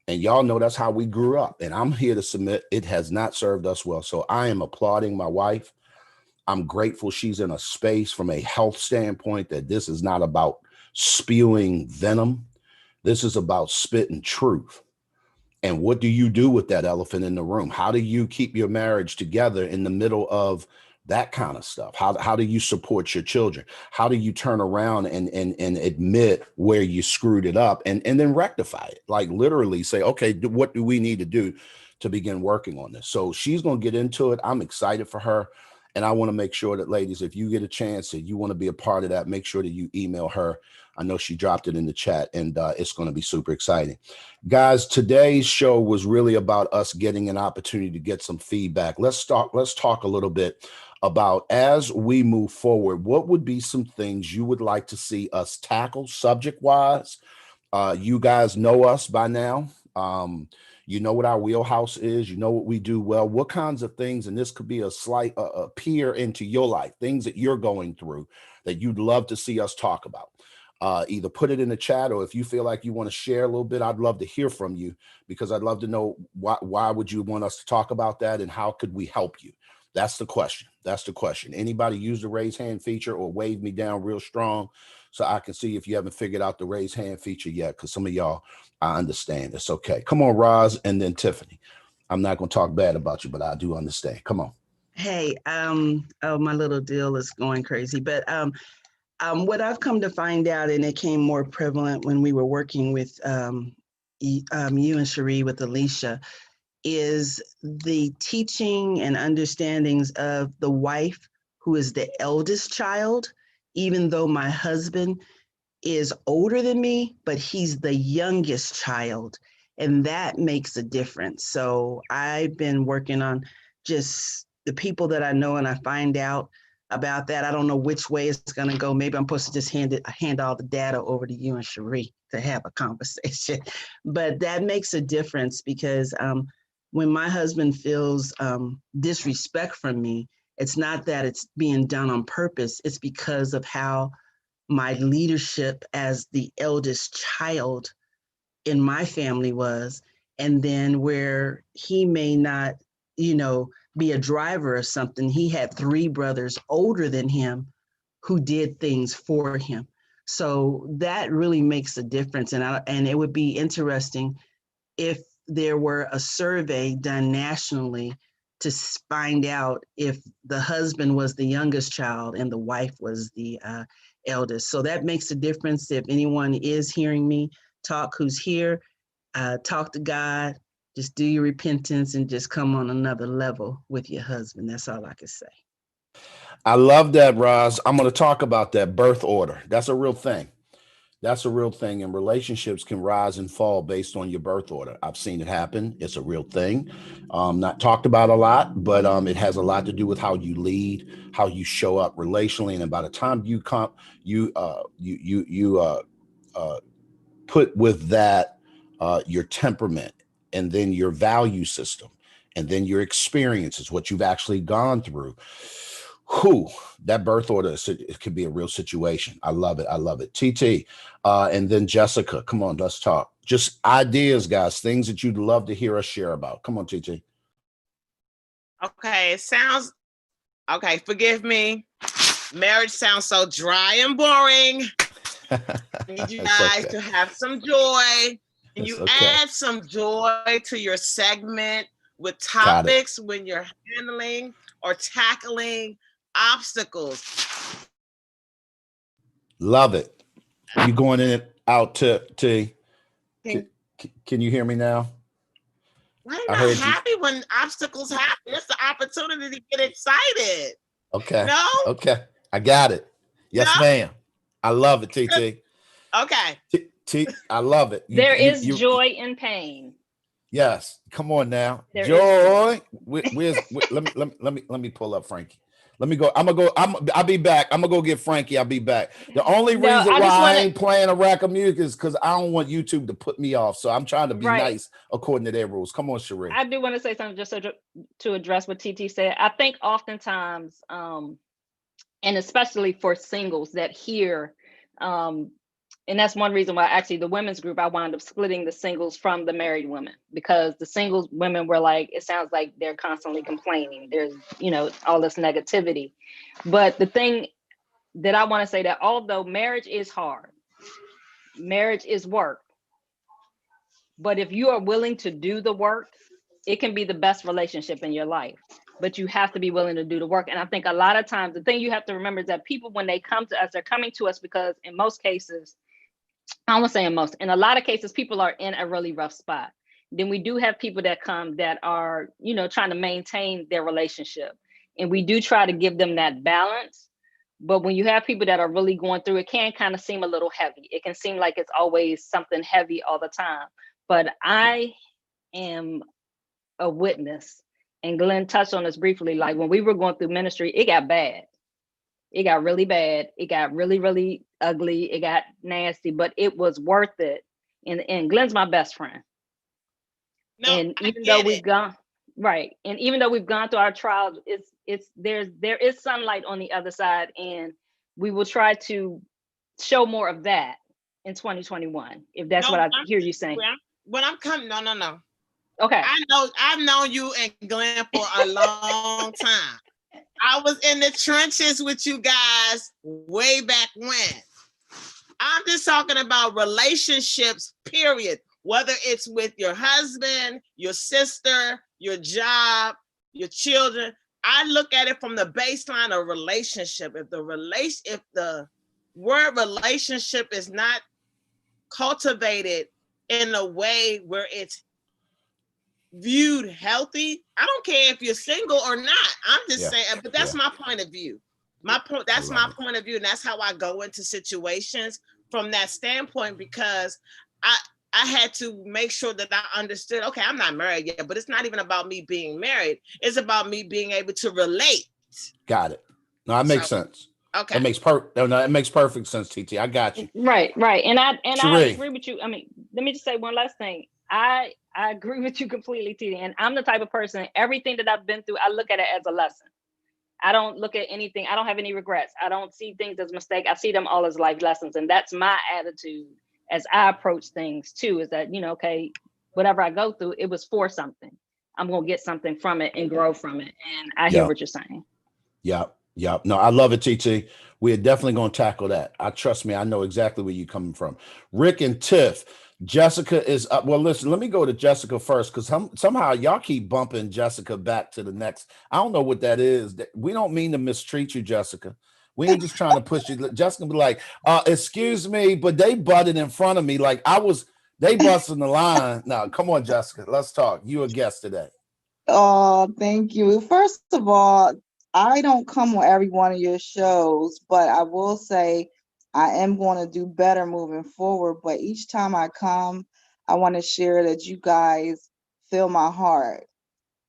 And y'all know that's how we grew up. And I'm here to submit it has not served us well. So I am applauding my wife. I'm grateful she's in a space from a health standpoint that this is not about spewing venom. This is about spitting truth. And what do you do with that elephant in the room? How do you keep your marriage together in the middle of that kind of stuff? How do you support your children? How do you turn around and admit where you screwed it up and then rectify it? Like literally say, okay, what do we need to do to begin working on this? So she's going to get into it. I'm excited for her. And I want to make sure that, ladies, if you get a chance and you want to be a part of that, make sure that you email her. I know she dropped it in the chat, and it's going to be super exciting. Guys, today's show was really about us getting an opportunity to get some feedback. Let's talk a little bit about, as we move forward, what would be some things you would like to see us tackle subject-wise. You guys know us by now. You know what our wheelhouse is. You know what we do well. What kinds of things, and this could be a slight peer into your life, things that you're going through that you'd love to see us talk about. Either put it in the chat, or if you feel like you want to share a little bit, I'd love to hear from you, because I'd love to know why would you want us to talk about that, and how could we help you? That's the question. That's the question. Anybody use the raise hand feature or wave me down real strong so I can see if you haven't figured out the raise hand feature yet, because some of y'all, I understand. It's okay. Come on, Roz, and then Tiffany. I'm not going to talk bad about you, but I do understand. Come on. Hey, oh, my little deal is going crazy. But what I've come to find out, and it came more prevalent when we were working with you and Sheri with Alicia, is the teaching and understandings of the wife who is the eldest child, even though my husband is older than me, but he's the youngest child. And that makes a difference. So I've been working on just the people that I know, and I find out about that. I don't know which way it's going to go. Maybe I'm supposed to just hand all the data over to you and Sheri to have a conversation. But that makes a difference, because when my husband feels disrespect from me, it's not that it's being done on purpose. It's because of how my leadership as the eldest child in my family was. And then where he may not, be a driver or something, he had 3 brothers older than him who did things for him. So that really makes a difference. And it would be interesting if there were a survey done nationally to find out if the husband was the youngest child and the wife was the eldest. So that makes a difference. If anyone is hearing me talk who's here, talk to God, just do your repentance and just come on another level with your husband. That's all I can say. I love that, Roz. I'm going to talk about that birth order. That's a real thing. That's a real thing. And relationships can rise and fall based on your birth order. I've seen it happen. It's a real thing. Not talked about a lot, but it has a lot to do with how you lead, how you show up relationally. And by the time you come, you put with that your temperament, and then your value system, and then your experiences, what you've actually gone through. That birth order, it could be a real situation. I love it. I love it. TT, and then Jessica, come on, let's talk. Just ideas, guys, things that you'd love to hear us share about. Come on, TT. Okay, okay, forgive me. Marriage sounds so dry and boring. I need you guys to have some joy. And you add some joy to your segment with topics when you're handling or tackling obstacles. Love it. You going in and out to can you hear me now? I'm not happy when obstacles happen. It's the opportunity to get excited. Okay. No? Okay. I got it. Yes, ma'am. I love it, TT. Okay. I love it. There is joy in pain. Yes. Come on now. There joy. Let me pull up Frankie. Let me go. I'll be back. I'm gonna go get Frankie. I'll be back. The only reason why I ain't playing a rack of music is because I don't want YouTube to put me off. So I'm trying to be nice according to their rules. Come on, Sheri. I do want to say something just to address what TT said. I think oftentimes, and especially for singles that hear, and that's one reason why actually the women's group, I wound up splitting the singles from the married women, because the singles women were like, it sounds like they're constantly complaining. There's, all this negativity. But the thing that I want to say, that although marriage is hard, marriage is work. But if you are willing to do the work, it can be the best relationship in your life. But you have to be willing to do the work. And I think a lot of times, the thing you have to remember is that people, when they come to us, they're coming to us because in most cases, I won't say in most, in a lot of cases, people are in a really rough spot. Then we do have people that come that are, trying to maintain their relationship. And we do try to give them that balance. But when you have people that are really going through, it can kind of seem a little heavy. It can seem like it's always something heavy all the time. But I am a witness, and Glenn touched on this briefly, like when we were going through ministry, it got bad. It got really bad. It got really, really ugly. It got nasty, but it was worth it. And Glenn's my best friend. No, And even though we've gone right, and even though we've gone through our trials, there is sunlight on the other side, and we will try to show more of that in 2021, if that's what I hear you saying. When I'm coming, no. Okay. I've known you and Glenn for a long time. I was in the trenches with you guys way back when. I'm just talking about relationships, period. Whether it's with your husband, your sister, your job, your children. I look at it from the baseline of relationship. If the word relationship is not cultivated in a way where it's viewed healthy, I don't care if you're single or not. I'm just saying, but that's my point of view. That's my point of view, and that's how I go into situations from that standpoint, because I had to make sure that I understood, okay, I'm not married yet, but it's not even about me being married. It's about me being able to relate. Got it. No, that makes sense. Okay. That makes it makes perfect sense, TT. I got you. Right. And I Sheri. agree with you. I mean, let me just say one last thing. I agree with you completely, TT. And I'm the type of person, everything that I've been through, I look at it as a lesson. I don't look at anything. I don't have any regrets. I don't see things as mistake. I see them all as life lessons. And that's my attitude as I approach things too, is that, okay, whatever I go through, it was for something. I'm going to get something from it and grow from it. And I hear what you're saying. Yep. No, I love it, TT. We're definitely going to tackle that. Trust me, I know exactly where you're coming from. Rick and Tiff, Jessica is up. Well, listen, let me go to Jessica first, because somehow y'all keep bumping Jessica back to the next. I don't know what that is. We don't mean to mistreat you, Jessica. We ain't just trying to push you. Jessica be like, excuse me, but they butted in front of me. Like they busting the line. Now, come on, Jessica, let's talk. You a guest today. Oh, thank you. First of all, I don't come on every one of your shows, but I will say I am going to do better moving forward. But each time I come, I want to share that you guys fill my heart.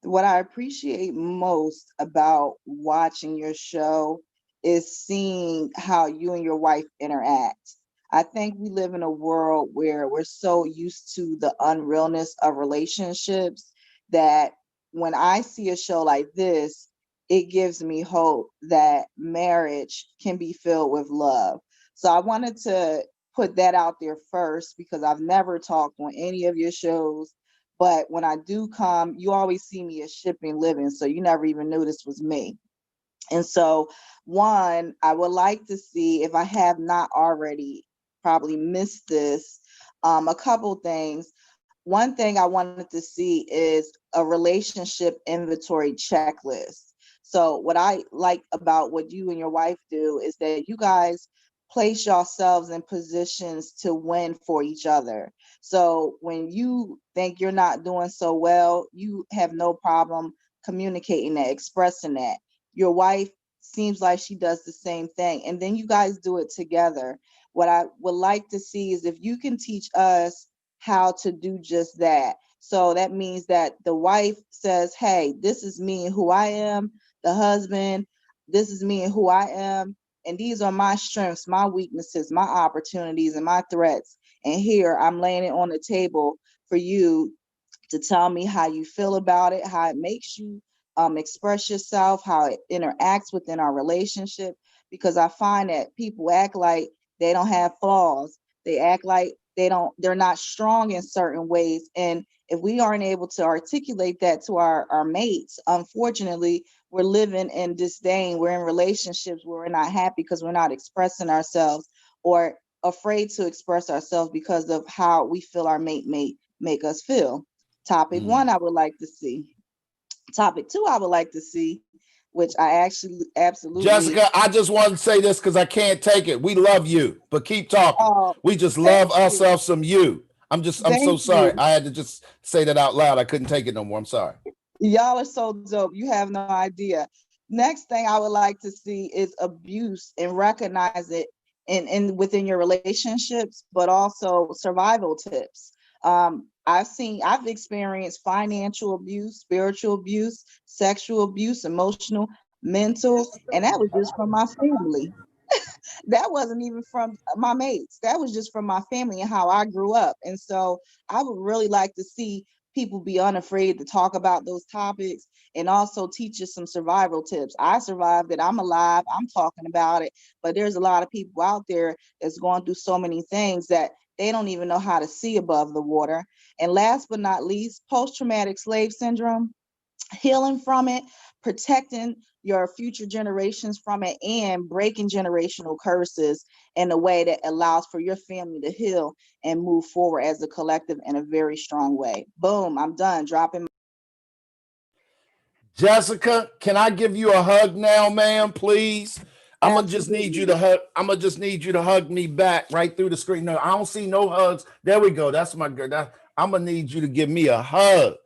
What I appreciate most about watching your show is seeing how you and your wife interact. I think we live in a world where we're so used to the unrealness of relationships that when I see a show like this, it gives me hope that marriage can be filled with love. So I wanted to put that out there first, because I've never talked on any of your shows. But when I do come, you always see me as shipping living. So you never even knew this was me. And so, one, I would like to see, if I have not already probably missed this, a couple things. One thing I wanted to see is a relationship inventory checklist. So what I like about what you and your wife do is that you guys place yourselves in positions to win for each other. So when you think you're not doing so well, you have no problem communicating that, expressing that. Your wife seems like she does the same thing, and then you guys do it together. What I would like to see is if you can teach us how to do just that. So that means that the wife says, hey, this is me and who I am. The husband, this is me and who I am. And these are my strengths, my weaknesses, my opportunities, and my threats. And here I'm laying it on the table for you to tell me how you feel about it, how it makes you express yourself, how it interacts within our relationship. Because I find that people act like they don't have flaws. They act like they're not strong in certain ways. And if we aren't able to articulate that to our mates, unfortunately, we're living in disdain. We're in relationships where we're not happy because we're not expressing ourselves, or afraid to express ourselves because of how we feel our mate may make us feel. Topic one, I would like to see. Topic two, I would like to see, which I actually absolutely. Jessica, I just want to say this because I can't take it. We love you, but keep talking. We just love ourselves some you. I'm so sorry. I had to just say that out loud. I couldn't take it no more. I'm sorry. Y'all are so dope. You have no idea. Next thing I would like to see is abuse and recognize it in within your relationships, but also survival tips. I've experienced financial abuse, spiritual abuse, sexual abuse, emotional, mental, and that was just from my family. That wasn't even from my mates. That was just from my family and how I grew up. And so I would really like to see people be unafraid to talk about those topics and also teach us some survival tips. I survived it. I'm alive. I'm talking about it. But there's a lot of people out there that's going through so many things that they don't even know how to see above the water. And last but not least, post-traumatic slave syndrome, healing from it, protecting your future generations from it, and breaking generational curses in a way that allows for your family to heal and move forward as a collective in a very strong way. Boom, I'm done dropping. Jessica, can I give you a hug now, ma'am, please? I'm gonna just need you to hug. I'm gonna just need you to hug me back right through the screen. No, I don't see no hugs. There we go. That's my girl. I'm gonna need you to give me a hug.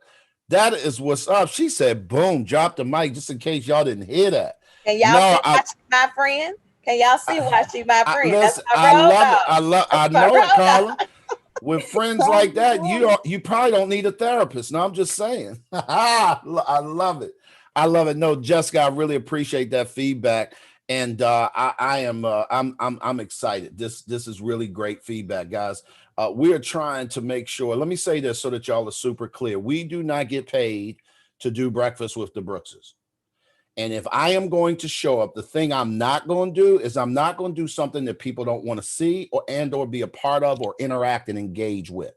That is what's up. She said, boom, drop the mic just in case y'all didn't hear that. Can y'all see why she's my friend? Can y'all see why she's my friend? Listen, That's my I love road it. I know it, Carla. With friends like that, you probably don't need a therapist. No, I'm just saying. I love it. I love it. No, Jessica, I really appreciate that feedback. And I'm excited. This is really great feedback, guys. We are trying to make sure, let me say this so that y'all are super clear. We do not get paid to do Breakfast with the Brookses. And if I am going to show up, the thing I'm not going to do is I'm not going to do something that people don't want to see or be a part of or interact and engage with.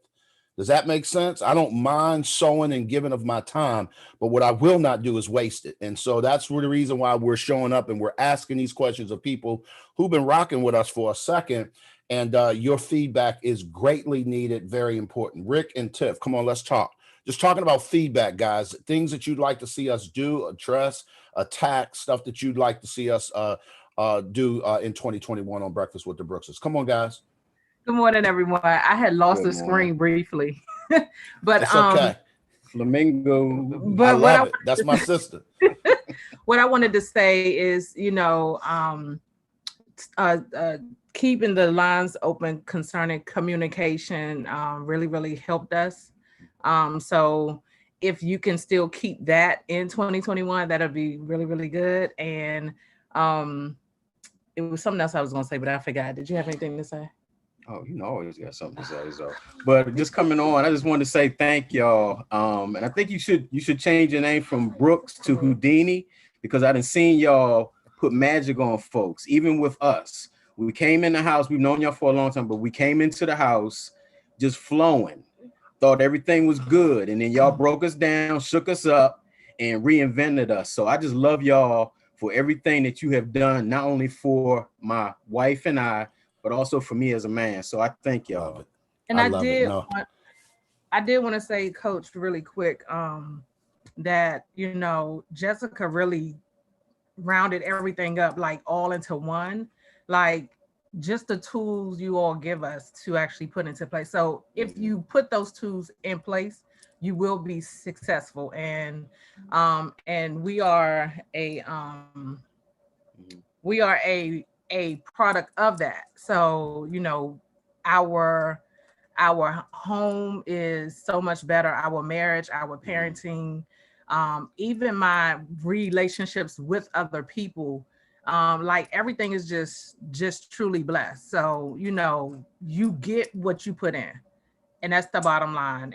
Does that make sense? I don't mind sowing and giving of my time, but what I will not do is waste it. And so that's the reason why we're showing up and we're asking these questions of people who've been rocking with us for a second. And your feedback is greatly needed, very important. Rick and Tiff, come on, let's talk. Just talking about feedback, guys, things that you'd like to see us do, address, attack, stuff that you'd like to see us do in 2021 on Breakfast with the Brookses. Come on, guys. Good morning, everyone. I had lost the screen briefly, but it's okay. Flamingo. But I love it. That's my sister. What I wanted to say is, keeping the lines open concerning communication really, really helped us. So if you can still keep that in 2021, that'll be really, really good. And it was something else I was going to say, but I forgot. Did you have anything to say? Oh, always got something to say. So, but just coming on, I just wanted to say thank y'all. And I think you should change your name from Brooks to Houdini, because I done seen y'all put magic on folks, even with us. We came in the house. We've known y'all for a long time, but we came into the house just flowing. Thought everything was good, and then y'all broke us down, shook us up, and reinvented us. So I just love y'all for everything that you have done, not only for my wife and I, but also for me as a man. So I thank y'all. And I did want to say, Coach, really quick, that, Jessica really rounded everything up, like all into one, like just the tools you all give us to actually put into place. So if you put those tools in place, you will be successful. And we are a product of that. So, our home is so much better, our marriage, our parenting, even my relationships with other people, like everything is just truly blessed. So, you get what you put in, and that's the bottom line.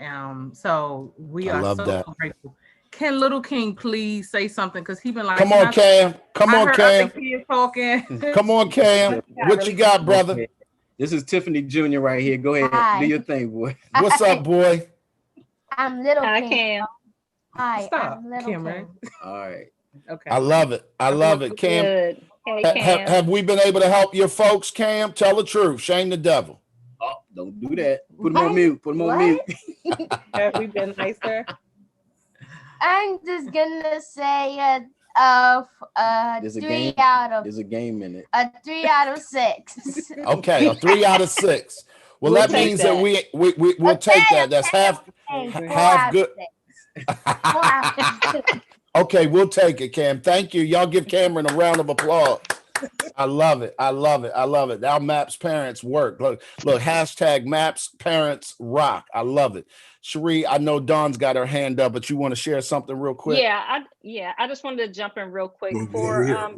So we are so grateful. Can Little King please say something? Because he been like, come on, Cam. Come on, Cam. Talking. Come on, Cam. What you got, brother? This is Tiffany Jr. right here. Go ahead. Hi. Do your thing, boy. What's up, boy? I'm Little Hi, King. Cam. Hi, Stop, I'm Little Cameron. King. All right. Okay. I love it. I love it. Cam, Good. Hey, Cam. have we been able to help your folks, Cam? Tell the truth. Shame the devil. Oh, don't do that. Put them on mute. Put them on mute. Have we been nicer? I'm just gonna say There's a 3 game. out of There's a game in it. a 3 out of 6. Okay, a 3 out of 6. Well, We'll that take means that. that we'll take that. That's half Okay, 4 half out good. of 6. 4 out of 6. Okay, we'll take it, Cam. Thank you. Y'all give Cameron a round of applause. I love it. I love it. I love it. Our Maps parents work. Look, hashtag Maps parents rock. I love it. Sheri, I know Dawn's got her hand up, but you want to share something real quick? I just wanted to jump in real quick for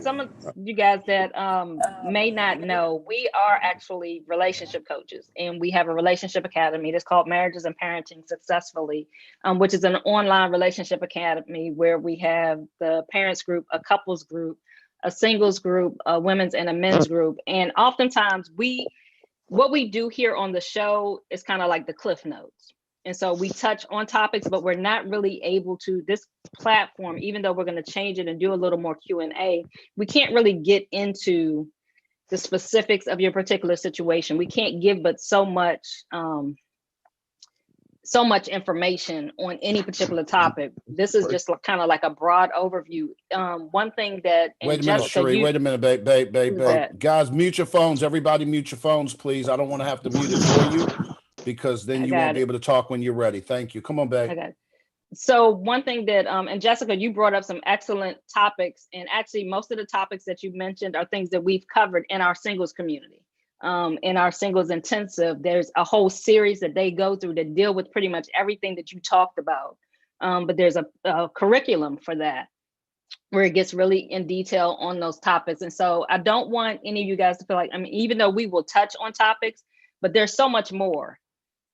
some of you guys that may not know. We are actually relationship coaches, and we have a relationship academy that's called Marriages and Parenting Successfully, which is an online relationship academy where we have the parents group, a couples group, a singles group, a women's and a men's group. And oftentimes what we do here on the show is kind of like the cliff notes. And so we touch on topics, but we're not really able to, this platform, even though we're going to change it and do a little more Q&A, we can't really get into the specifics of your particular situation. We can't give but so much information on any particular topic. This is just kind of like a broad overview. One thing that, wait a minute, Sheri, wait a minute, babe. Guys, mute your phones. Everybody mute your phones, please. I don't want to have to mute it for you, because then you won't be able to talk when you're ready. Thank you. Come on, babe. Okay. So one thing that, and Jessica, you brought up some excellent topics, and actually most of the topics that you mentioned are things that we've covered in our singles community. In our singles intensive, there's a whole series that they go through that deal with pretty much everything that you talked about. But there's a curriculum for that where it gets really in detail on those topics. And so I don't want any of you guys to feel like, I mean, even though we will touch on topics, but there's so much more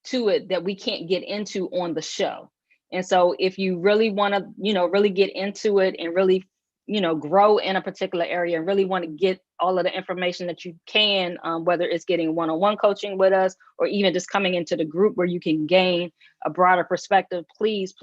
to it that we can't get into on the show. And so if you really want to, really get into it and really, grow in a particular area and really want to get all of the information that you can, whether it's getting one-on-one coaching with us or even just coming into the group where you can gain a broader perspective, please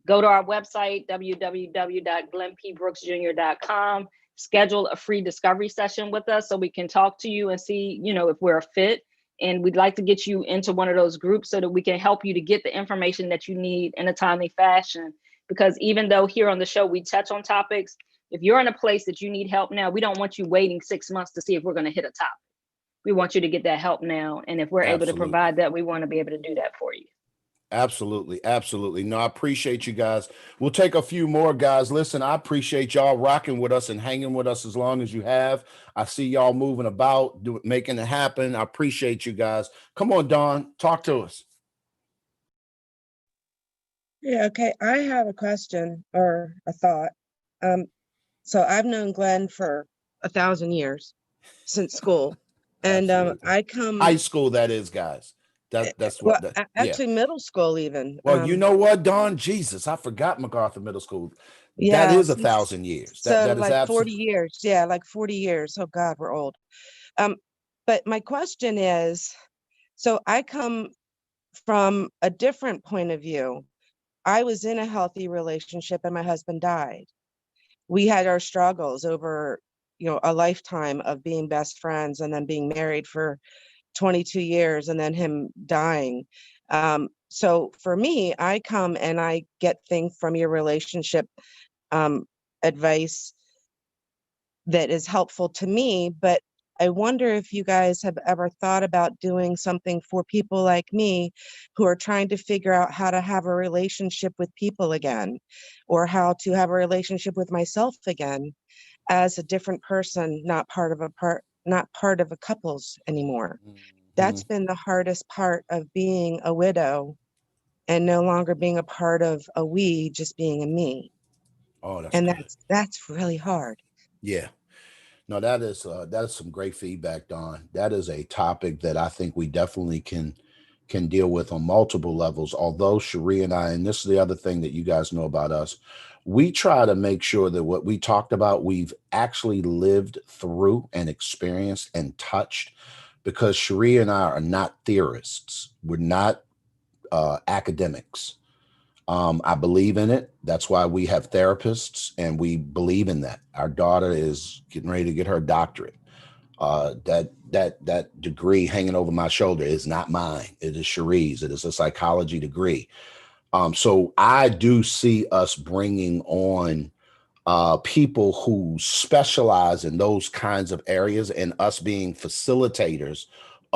go to our website, www.glennpbrooksjr.com, schedule a free discovery session with us so we can talk to you and see, if we're a fit. And we'd like to get you into one of those groups so that we can help you to get the information that you need in a timely fashion. Because even though here on the show, we touch on topics, if you're in a place that you need help now, we don't want you waiting 6 months to see if we're going to hit a topic. We want you to get that help now. And if we're able to provide that, we want to be able to do that for you. Absolutely. Absolutely. No, I appreciate you guys. We'll take a few more, guys. Listen, I appreciate y'all rocking with us and hanging with us as long as you have. I see y'all moving about, making it happen. I appreciate you guys. Come on, Dawn, talk to us. Yeah, okay. I have a question or a thought. So I've known Glenn for 1,000 years since school. And I come high school, that is, guys. That's what actually middle school even. Well, you know what, Dawn? Jesus, I forgot MacArthur Middle School. Yeah, that is 1,000 years. That is like 40 years. Yeah, like 40 years. Oh God, we're old. But my question is, so I come from a different point of view. I was in a healthy relationship and my husband died. We had our struggles over, a lifetime of being best friends and then being married for 22 years and then him dying. So for me, I come and I get things from your relationship advice that is helpful to me, but I wonder if you guys have ever thought about doing something for people like me who are trying to figure out how to have a relationship with people again, or how to have a relationship with myself again as a different person, not part of a couples anymore. That's been the hardest part of being a widow and no longer being a part of a we, just being a me. Oh, that's really hard. Yeah. No, that is some great feedback, Dawn. That is a topic that I think we definitely can deal with on multiple levels. Although Sheri and I, and this is the other thing that you guys know about us, we try to make sure that what we talked about, we've actually lived through and experienced and touched, because Sheri and I are not theorists. We're not academics. I believe in it. That's why we have therapists, and we believe in that. Our daughter is getting ready to get her doctorate. That degree hanging over my shoulder is not mine. It is Sheri's. It is a psychology degree. So I do see us bringing on people who specialize in those kinds of areas, and us being facilitators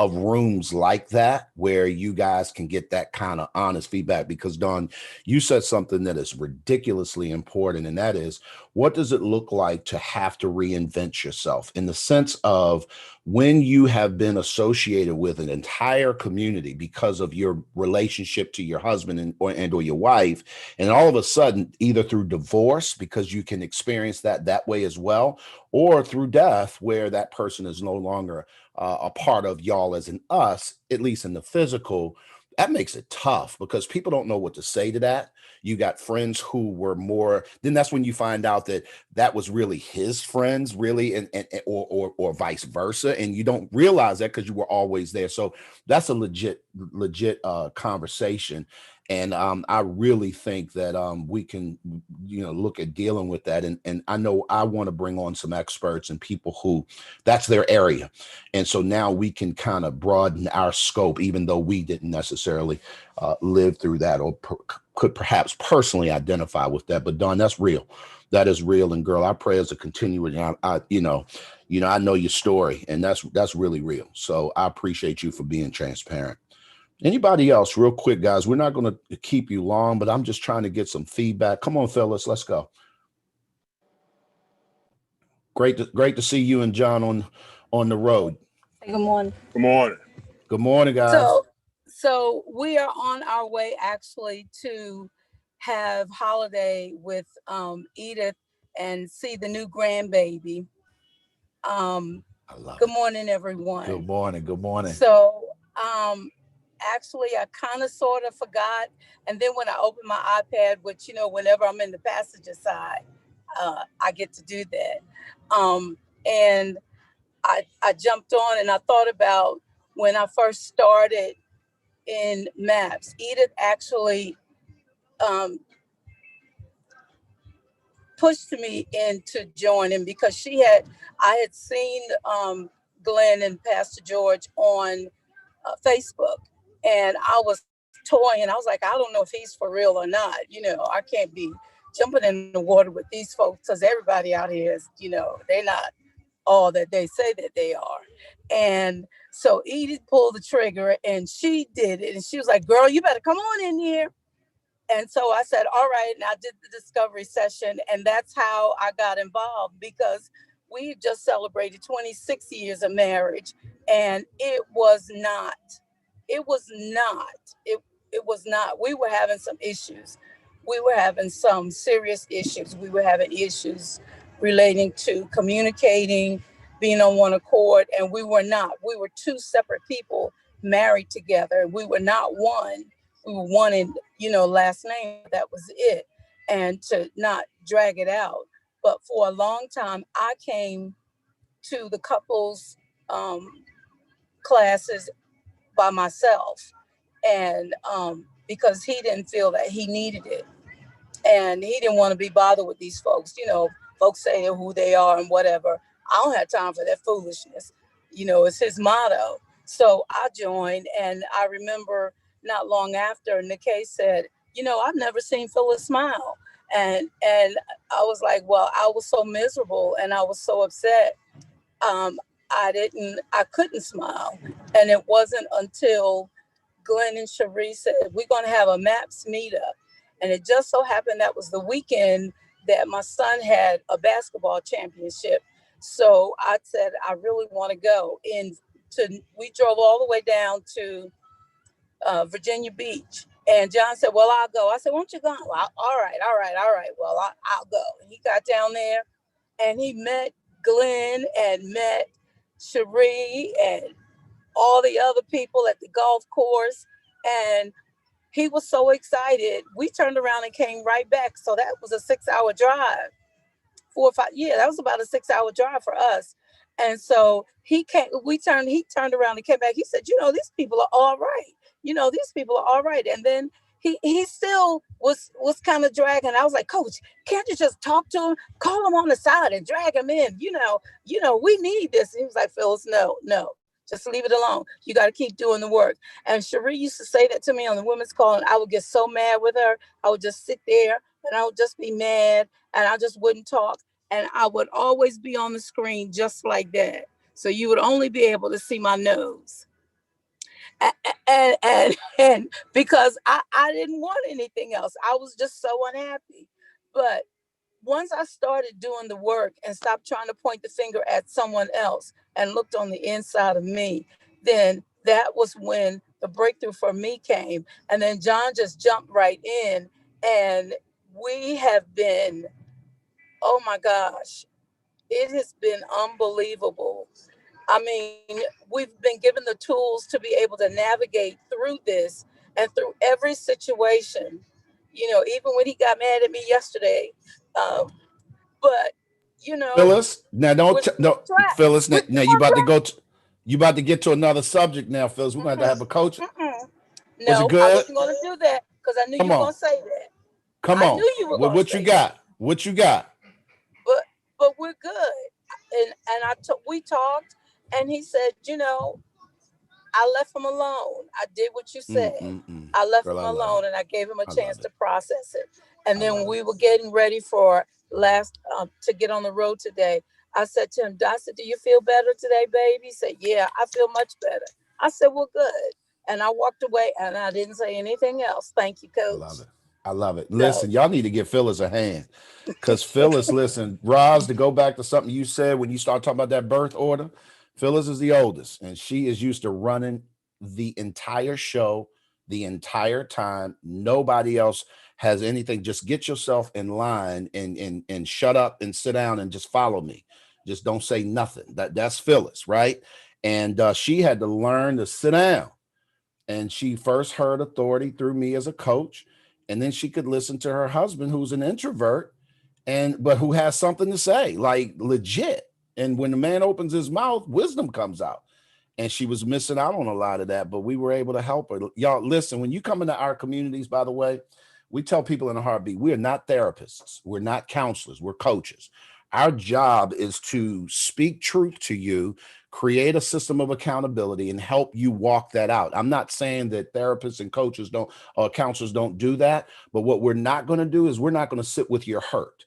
of rooms like that where you guys can get that kind of honest feedback. Because Dawn, you said something that is ridiculously important, and that is, what does it look like to have to reinvent yourself, in the sense of when you have been associated with an entire community because of your relationship to your husband or your wife, and all of a sudden, either through divorce, because you can experience that way as well, or through death, where that person is no longer a part of y'all as an us, at least in the physical, that makes it tough because people don't know what to say to that. You got friends who were more, then that's when you find out that that was really his friends, really, and or vice versa. And you don't realize that because you were always there. So that's a legit conversation. And I really think that we can, look at dealing with that. And I know I want to bring on some experts and people who that's their area. And so now we can kind of broaden our scope, even though we didn't necessarily live through that or could perhaps personally identify with that. But Dawn, that's real. That is real. And girl, our prayers are continuing. I know your story, and that's really real. So I appreciate you for being transparent. Anybody else, real quick, guys? We're not going to keep you long, but I'm just trying to get some feedback. Come on, fellas, let's go. Great to see you and John on the road. Good morning. Good morning. Good morning, guys. So we are on our way actually to have holiday with Edith and see the new grandbaby. Good morning, everyone. Good morning. Good morning. So actually, I kind of sort of forgot. And then when I opened my iPad, which, whenever I'm in the passenger side, I get to do that. And I jumped on and I thought about when I first started in maps. Edith actually pushed me into joining because I had seen Glenn and Pastor George on Facebook, and I was toying. I was like, I don't know if he's for real or not. I can't be jumping in the water with these folks because everybody out here is, they're not all that they say that they are. And so Edith pulled the trigger and she did it. And she was like, girl, you better come on in here. And so I said, all right. And I did the discovery session. And that's how I got involved, because we just celebrated 26 years of marriage. And it was not. We were having some issues. We were having some serious issues. We were having issues relating to communicating, being on one accord, and we were not. We were two separate people married together. We were not one. We were one in, last name. That was it. And to not drag it out. But for a long time, I came to the couples classes by myself, and because he didn't feel that he needed it. And he didn't want to be bothered with these folks. Folks say who they are and whatever. I don't have time for that foolishness. It's his motto. So I joined, and I remember not long after, Nikkei said, I've never seen Phyllis smile. And I was like, well, I was so miserable and I was so upset. I couldn't smile. And it wasn't until Glenn and Sheri said, we're going to have a MAPS meetup. And it just so happened that was the weekend that my son had a basketball championship. So I said, I really want to go. We drove all the way down to Virginia Beach. And John said, well, I'll go. I said, won't you go? Well, all right. Well, I'll go. And he got down there and he met Glenn and met Sheri and all the other people at the golf course. And he was so excited. We turned around and came right back. So that was a 6-hour drive. 4 or 5. Yeah, that was about a 6-hour drive for us. And so he turned around and came back. He said, these people are all right. These people are all right. And then he still was kind of dragging. I was like, Coach, can't you just talk to him? Call him on the side and drag him in. We need this. And he was like, Phyllis, no. Just leave it alone. You got to keep doing the work. And Sheri used to say that to me on the women's call, and I would get so mad with her. I would just sit there and I would just be mad and I just wouldn't talk. And I would always be on the screen just like that. So you would only be able to see my nose. And because I didn't want anything else. I was just so unhappy. But once I started doing the work and stopped trying to point the finger at someone else and looked on the inside of me, then that was when the breakthrough for me came. And then John just jumped right in, and we have been, oh my gosh, it has been unbelievable. I mean, we've been given the tools to be able to navigate through this and through every situation. Even when he got mad at me yesterday, but Phyllis, now we're don't still no, trapped. Phyllis. We're Now still you on about to track. go. You about to get to another subject now, Phyllis. We're going to have to have a coach. Was it No, I good? wasn't going to do that because I knew you Come were on, going to say that. come I on. knew you were going to What you say that. got? What you got? But we're good. And we talked, and he said, I left him alone. I did what you said. I left Girl, him I love alone, it. and I gave him a I chance love to it. process it. And I then love when it. we were getting ready for to get on the road today, I said to him, I said, do you feel better today, baby? He said, yeah, I feel much better. I said, well, good. And I walked away, and I didn't say anything else. Thank you, I Coach. love it. I love it. So, Listen, y'all need to give Phyllis a hand. Because Phyllis, listen, Roz, to go back to something you said when you start talking about that birth order, Phyllis is the oldest, and she is used to running the entire show the entire time. Nobody else has anything. Just get yourself in line and shut up and sit down and just follow me. Just don't say nothing. That's Phyllis, right? And she had to learn to sit down. And she first heard authority through me as a coach, and then she could listen to her husband, who's an introvert, but who has something to say, like legit. And when the man opens his mouth, wisdom comes out. And she was missing out on a lot of that, but we were able to help her. Y'all, listen, when you come into our communities, by the way, we tell people in a heartbeat, we are not therapists. We're not counselors. We're coaches. Our job is to speak truth to you, create a system of accountability, and help you walk that out. I'm not saying that therapists and coaches don't, or counselors don't do that, but what we're not going to do is we're not going to sit with your hurt.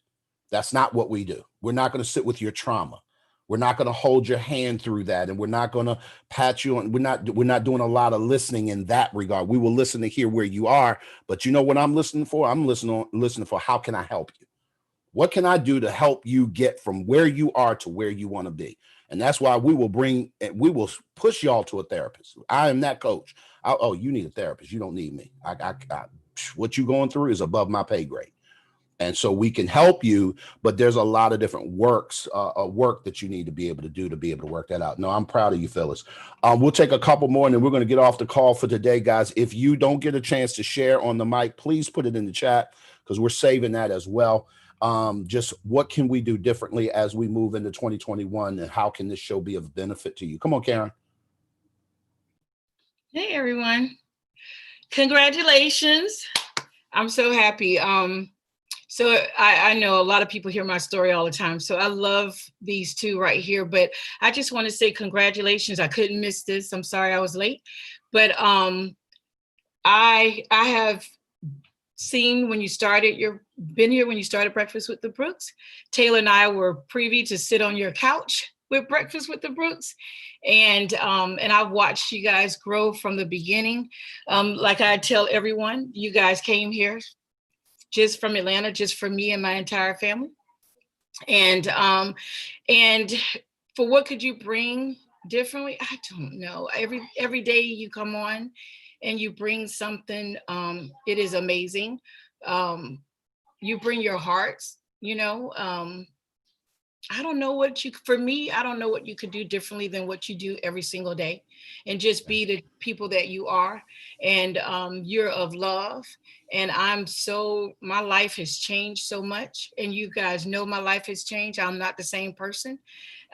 That's not what we do. We're not going to sit with your trauma. We're not going to hold your hand through that, and we're not going to pat you on. We're not doing a lot of listening in that regard. We will listen to hear where you are, but you know what I'm listening for? I'm listening for how can I help you? What can I do to help you get from where you are to where you want to be? And that's why we will push y'all to a therapist. I am that coach. Oh, you need a therapist. You don't need me. What you going through is above my pay grade. And so we can help you, but there's a lot of different work that you need to be able to do to be able to work that out. No, I'm proud of you, Phyllis. We'll take a couple more and then we're going to get off the call for today, guys. If you don't get a chance to share on the mic, please put it in the chat because we're saving that as well. Just what can we do differently as we move into 2021 and how can this show be of benefit to you? Come on, Karen. Hey, everyone. Congratulations. I'm so happy. So I know a lot of people hear my story all the time. So I love these two right here, but I just want to say congratulations. I couldn't miss this. I'm sorry I was late, but I have seen when you started, been here when you started Breakfast with the Brooks. Taylor and I were privy to sit on your couch with Breakfast with the Brooks. And I've watched you guys grow from the beginning. Like I tell everyone, you guys came here just from Atlanta, just for me and my entire family. And for what could you bring differently? I don't know. Every day you come on and you bring something, it is amazing. You bring your hearts, I don't know for me, I don't know what you could do differently than what you do every single day and just be the people that you are. And you're of love. And my life has changed so much. And you guys know my life has changed. I'm not the same person.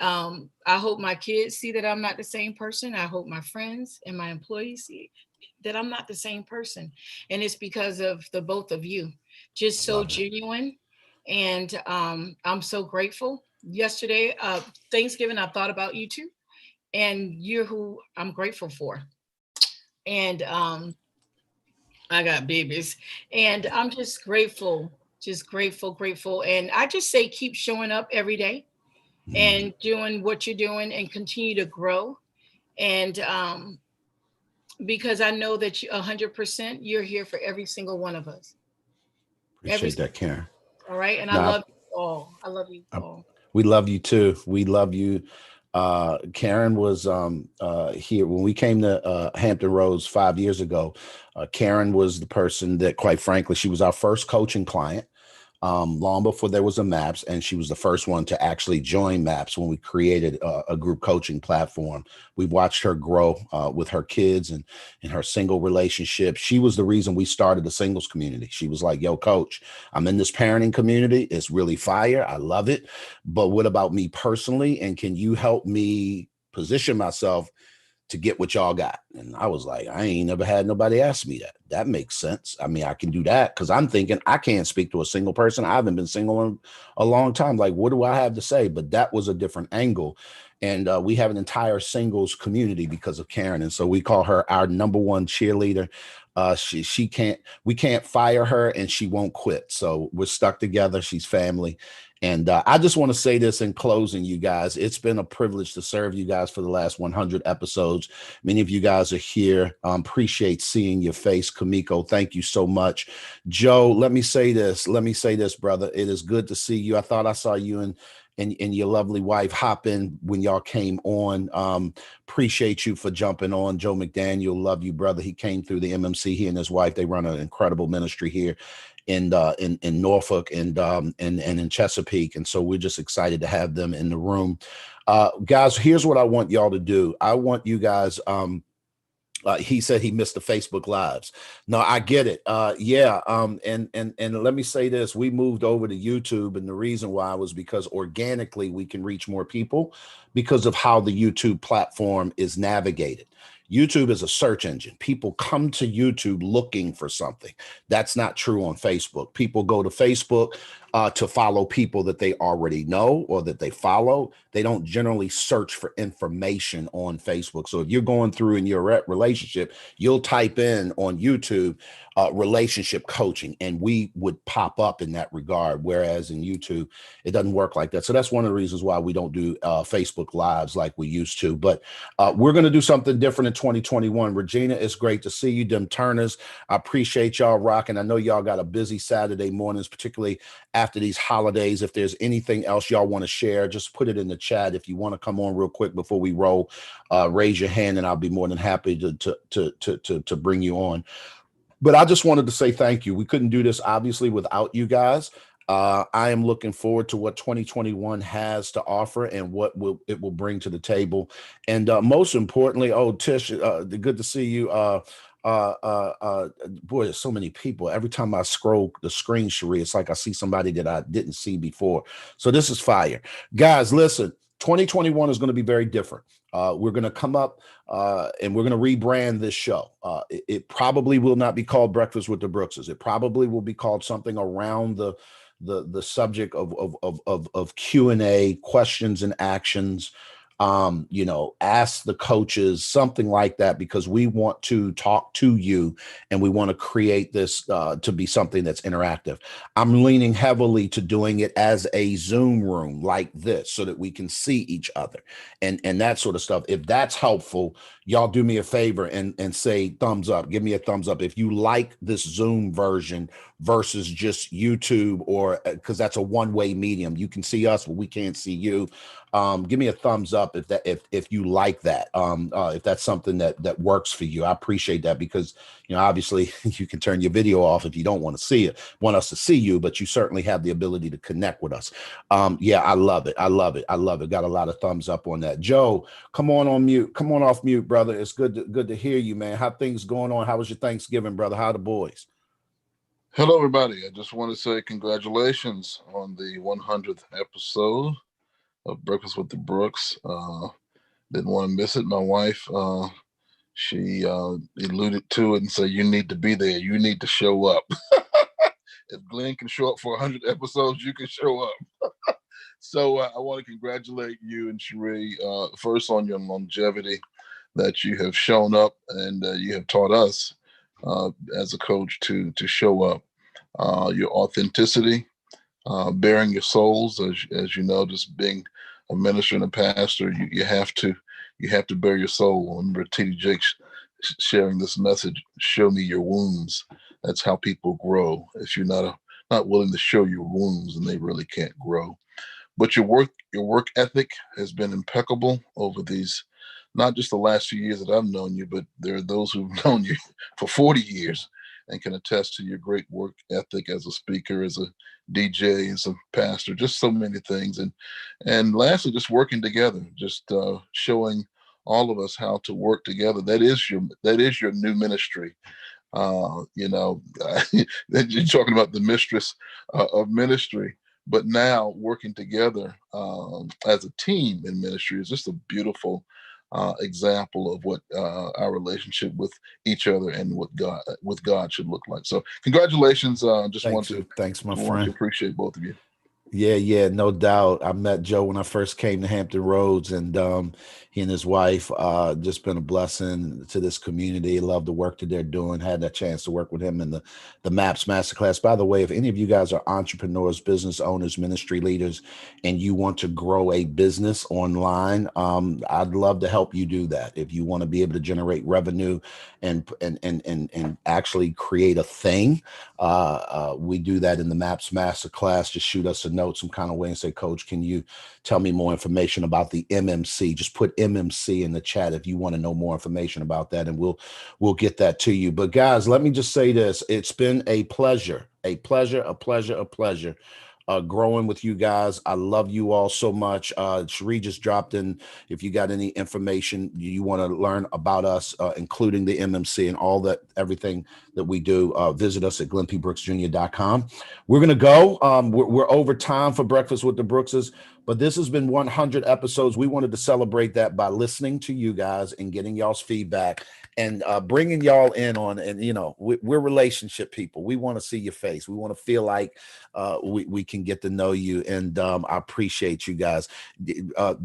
I hope my kids see that I'm not the same person. I hope my friends and my employees see that I'm not the same person. And it's because of the both of you, just so genuine. And I'm so grateful. Yesterday, Thanksgiving, I thought about you two, and you're who I'm grateful for. And I got babies, and I'm just grateful, grateful. And I just say, keep showing up every day and doing what you're doing and continue to grow. And because I know that 100% you're here for every single one of us. Appreciate that, Karen. All right. And I love you all. I love you all. We love you too. We love you. Karen was here when we came to Hampton Roads 5 years ago. Karen was the person that, quite frankly, she was our first coaching client. Long before there was a MAPS, and she was the first one to actually join MAPS when we created a group coaching platform. We've watched her grow with her kids and in her single relationship. She was the reason we started the singles community. She was like, yo, coach, I'm in this parenting community. It's really fire. I love it. But what about me personally? And can you help me position myself to get what y'all got? And I was like, I ain't never had nobody ask me that. That makes sense. I mean, I can do that because I'm thinking I can't speak to a single person. I haven't been single in a long time. Like, what do I have to say? But that was a different angle. And we have an entire singles community because of Karen. And so we call her our number one cheerleader. We can't fire her and she won't quit. So we're stuck together. She's family. And I just want to say this in closing, you guys. It's been a privilege to serve you guys for the last 100 episodes. Many of you guys are here. Appreciate seeing your face. Kamiko, thank you so much. Joe, let me say this, brother. It is good to see you. I thought I saw you and your lovely wife hop in when y'all came on. Appreciate you for jumping on. Joe McDaniel, love you, brother. He came through the MMC. He and his wife, they run an incredible ministry here in Norfolk and in Chesapeake. And so we're just excited to have them in the room. Guys, here's what I want y'all to do. I want you guys, he said he missed the Facebook Lives. No, I get it. And let me say this. We moved over to YouTube, and the reason why was because organically we can reach more people because of how the YouTube platform is navigated. YouTube is a search engine. People come to YouTube looking for something. That's not true on Facebook. People go to Facebook to follow people that they already know or that they follow. They don't generally search for information on Facebook. So if you're going through in your relationship, you'll type in on YouTube relationship coaching, and we would pop up in that regard. Whereas in YouTube, it doesn't work like that. So that's one of the reasons why we don't do Facebook Lives like we used to. But we're going to do something different in 2021. Regina, it's great to see you. Dem Turners, I appreciate y'all rocking. I know y'all got a busy Saturday mornings, particularly after these holidays. If there's anything else y'all want to share, just put it in the chat. If you want to come on real quick before we roll, raise your hand and I'll be more than happy to bring you on. But I just wanted to say thank you. We couldn't do this obviously without you guys. I am looking forward to what 2021 has to offer and what it will bring to the table. And most importantly, Tish, good to see you. Boy, there's so many people. Every time I scroll the screen, Sheri, it's like I see somebody that I didn't see before. So this is fire. Guys, listen, 2021 is going to be very different. We're going to come up and we're going to rebrand this show. It probably will not be called Breakfast with the Brookses. It probably will be called something around the subject of Q&A, questions and actions. Ask the coaches, something like that, because we want to talk to you and we want to create this to be something that's interactive. I'm leaning heavily to doing it as a Zoom room like this so that we can see each other and that sort of stuff. If that's helpful, y'all do me a favor and say thumbs up. Give me a thumbs up if you like this Zoom version versus just YouTube, or because that's a one-way medium. You can see us, but we can't see you. Give me a thumbs up if you like that. If that's something that works for you. I appreciate that, because obviously you can turn your video off if you don't want to see it, want us to see you, but you certainly have the ability to connect with us. I love it. I love it. Got a lot of thumbs up on that. Joe, come on mute. Come on off mute, brother. It's good to hear you, man. How things going on? How was your Thanksgiving, brother? How are the boys? Hello, everybody. I just want to say congratulations on the 100th episode of Breakfast with the Brooks. Didn't want to miss it. My wife, she alluded to it and said, you need to be there. You need to show up. If Glenn can show up for 100 episodes, you can show up. So I want to congratulate you and Sheri first on your longevity, that you have shown up and you have taught us as a coach to show up. Your authenticity, bearing your souls, as you know, just being a minister and a pastor, you have to bear your soul. I remember T.D. Jakes sharing this message, show me your wounds. That's how people grow. If you're not willing to show your wounds, then they really can't grow. But your work ethic has been impeccable over these, not just the last few years that I've known you, but there are those who've known you for 40 years and can attest to your great work ethic as a speaker, as a DJ, as a pastor, just so many things. And lastly, just working together, just showing all of us how to work together. That is your new ministry. You're talking about the mistress of ministry, but now working together as a team in ministry is just a beautiful example of what our relationship with each other and with God should look like. So congratulations. Thanks, my want friend. to appreciate both of you. Yeah, no doubt. I met Joe when I first came to Hampton Roads, and he and his wife just been a blessing to this community. Love the work that they're doing. Had that chance to work with him in the MAPS Masterclass. By the way, if any of you guys are entrepreneurs, business owners, ministry leaders, and you want to grow a business online, I'd love to help you do that. If you want to be able to generate revenue and actually create a thing, we do that in the MAPS Masterclass. Just shoot us a note some kind of way and say, Coach, can you tell me more information about the MMC? Just put MMC in the chat if you want to know more information about that, and we'll get that to you. But guys, let me just say this. It's been a pleasure. Growing with you guys. I love you all so much. Sheri just dropped in. If you got any information you want to learn about us, including the MMC and everything that we do, visit us at glennpbrooksjr.com. We're going to go. We're over time for Breakfast with the Brookses, but this has been 100 episodes. We wanted to celebrate that by listening to you guys and getting y'all's feedback and bringing y'all in on, and we're relationship people. We want to see your face. We want to feel like we can get to know you, and I appreciate you guys.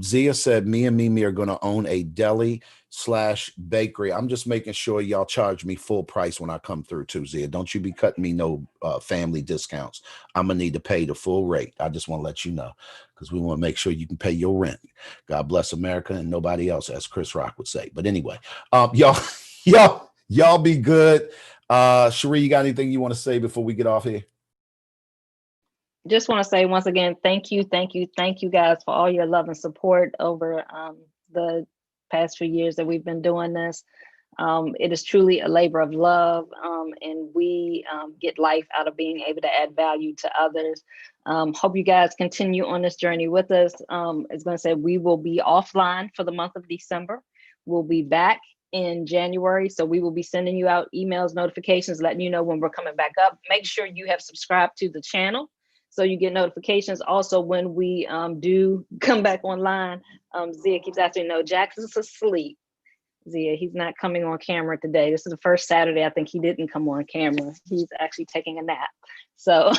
Zia said me and Mimi are going to own a deli/bakery. I'm just making sure y'all charge me full price when I come through too, Zia. Don't you be cutting me no family discounts. I'm gonna need to pay the full rate. I just want to let you know, because we want to make sure you can pay your rent. God bless America and nobody else, as Chris Rock would say. But anyway, y'all be good. Sheri, you got anything you want to say before we get off here? Just want to say once again, thank you guys for all your love and support over the past few years that we've been doing this. It is truly a labor of love, and we get life out of being able to add value to others. Hope you guys continue on this journey with us. It's going to say we will be offline for the month of December. We'll be back in January, so we will be sending you out emails, notifications, letting you know when we're coming back up. Make sure you have subscribed to the channel so you get notifications. Also, when we do come back online, Zia keeps asking, no, Jackson's asleep. Zia, he's not coming on camera today. This is the first Saturday I think he didn't come on camera. He's actually taking a nap. So,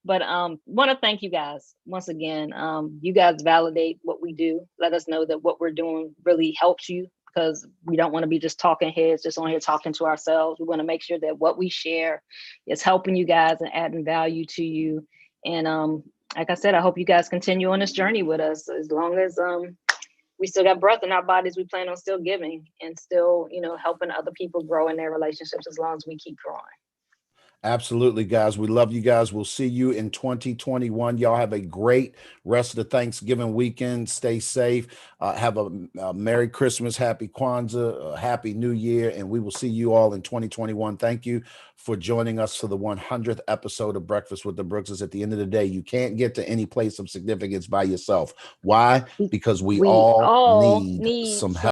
but want to thank you guys once again. You guys validate what we do. Let us know that what we're doing really helps you, because we don't want to be just talking heads, just on here talking to ourselves. We want to make sure that what we share is helping you guys and adding value to you. And like I said, I hope you guys continue on this journey with us. As long as we still got breath in our bodies, we plan on still giving and still, helping other people grow in their relationships, as long as we keep growing. Absolutely, guys. We love you guys. We'll see you in 2021. Y'all have a great rest of the Thanksgiving weekend. Stay safe. Have a Merry Christmas, Happy Kwanzaa, Happy New Year, and we will see you all in 2021. Thank you for joining us for the 100th episode of Breakfast with the Brookses. At the end of the day, you can't get to any place of significance by yourself. Why? Because we all need some help.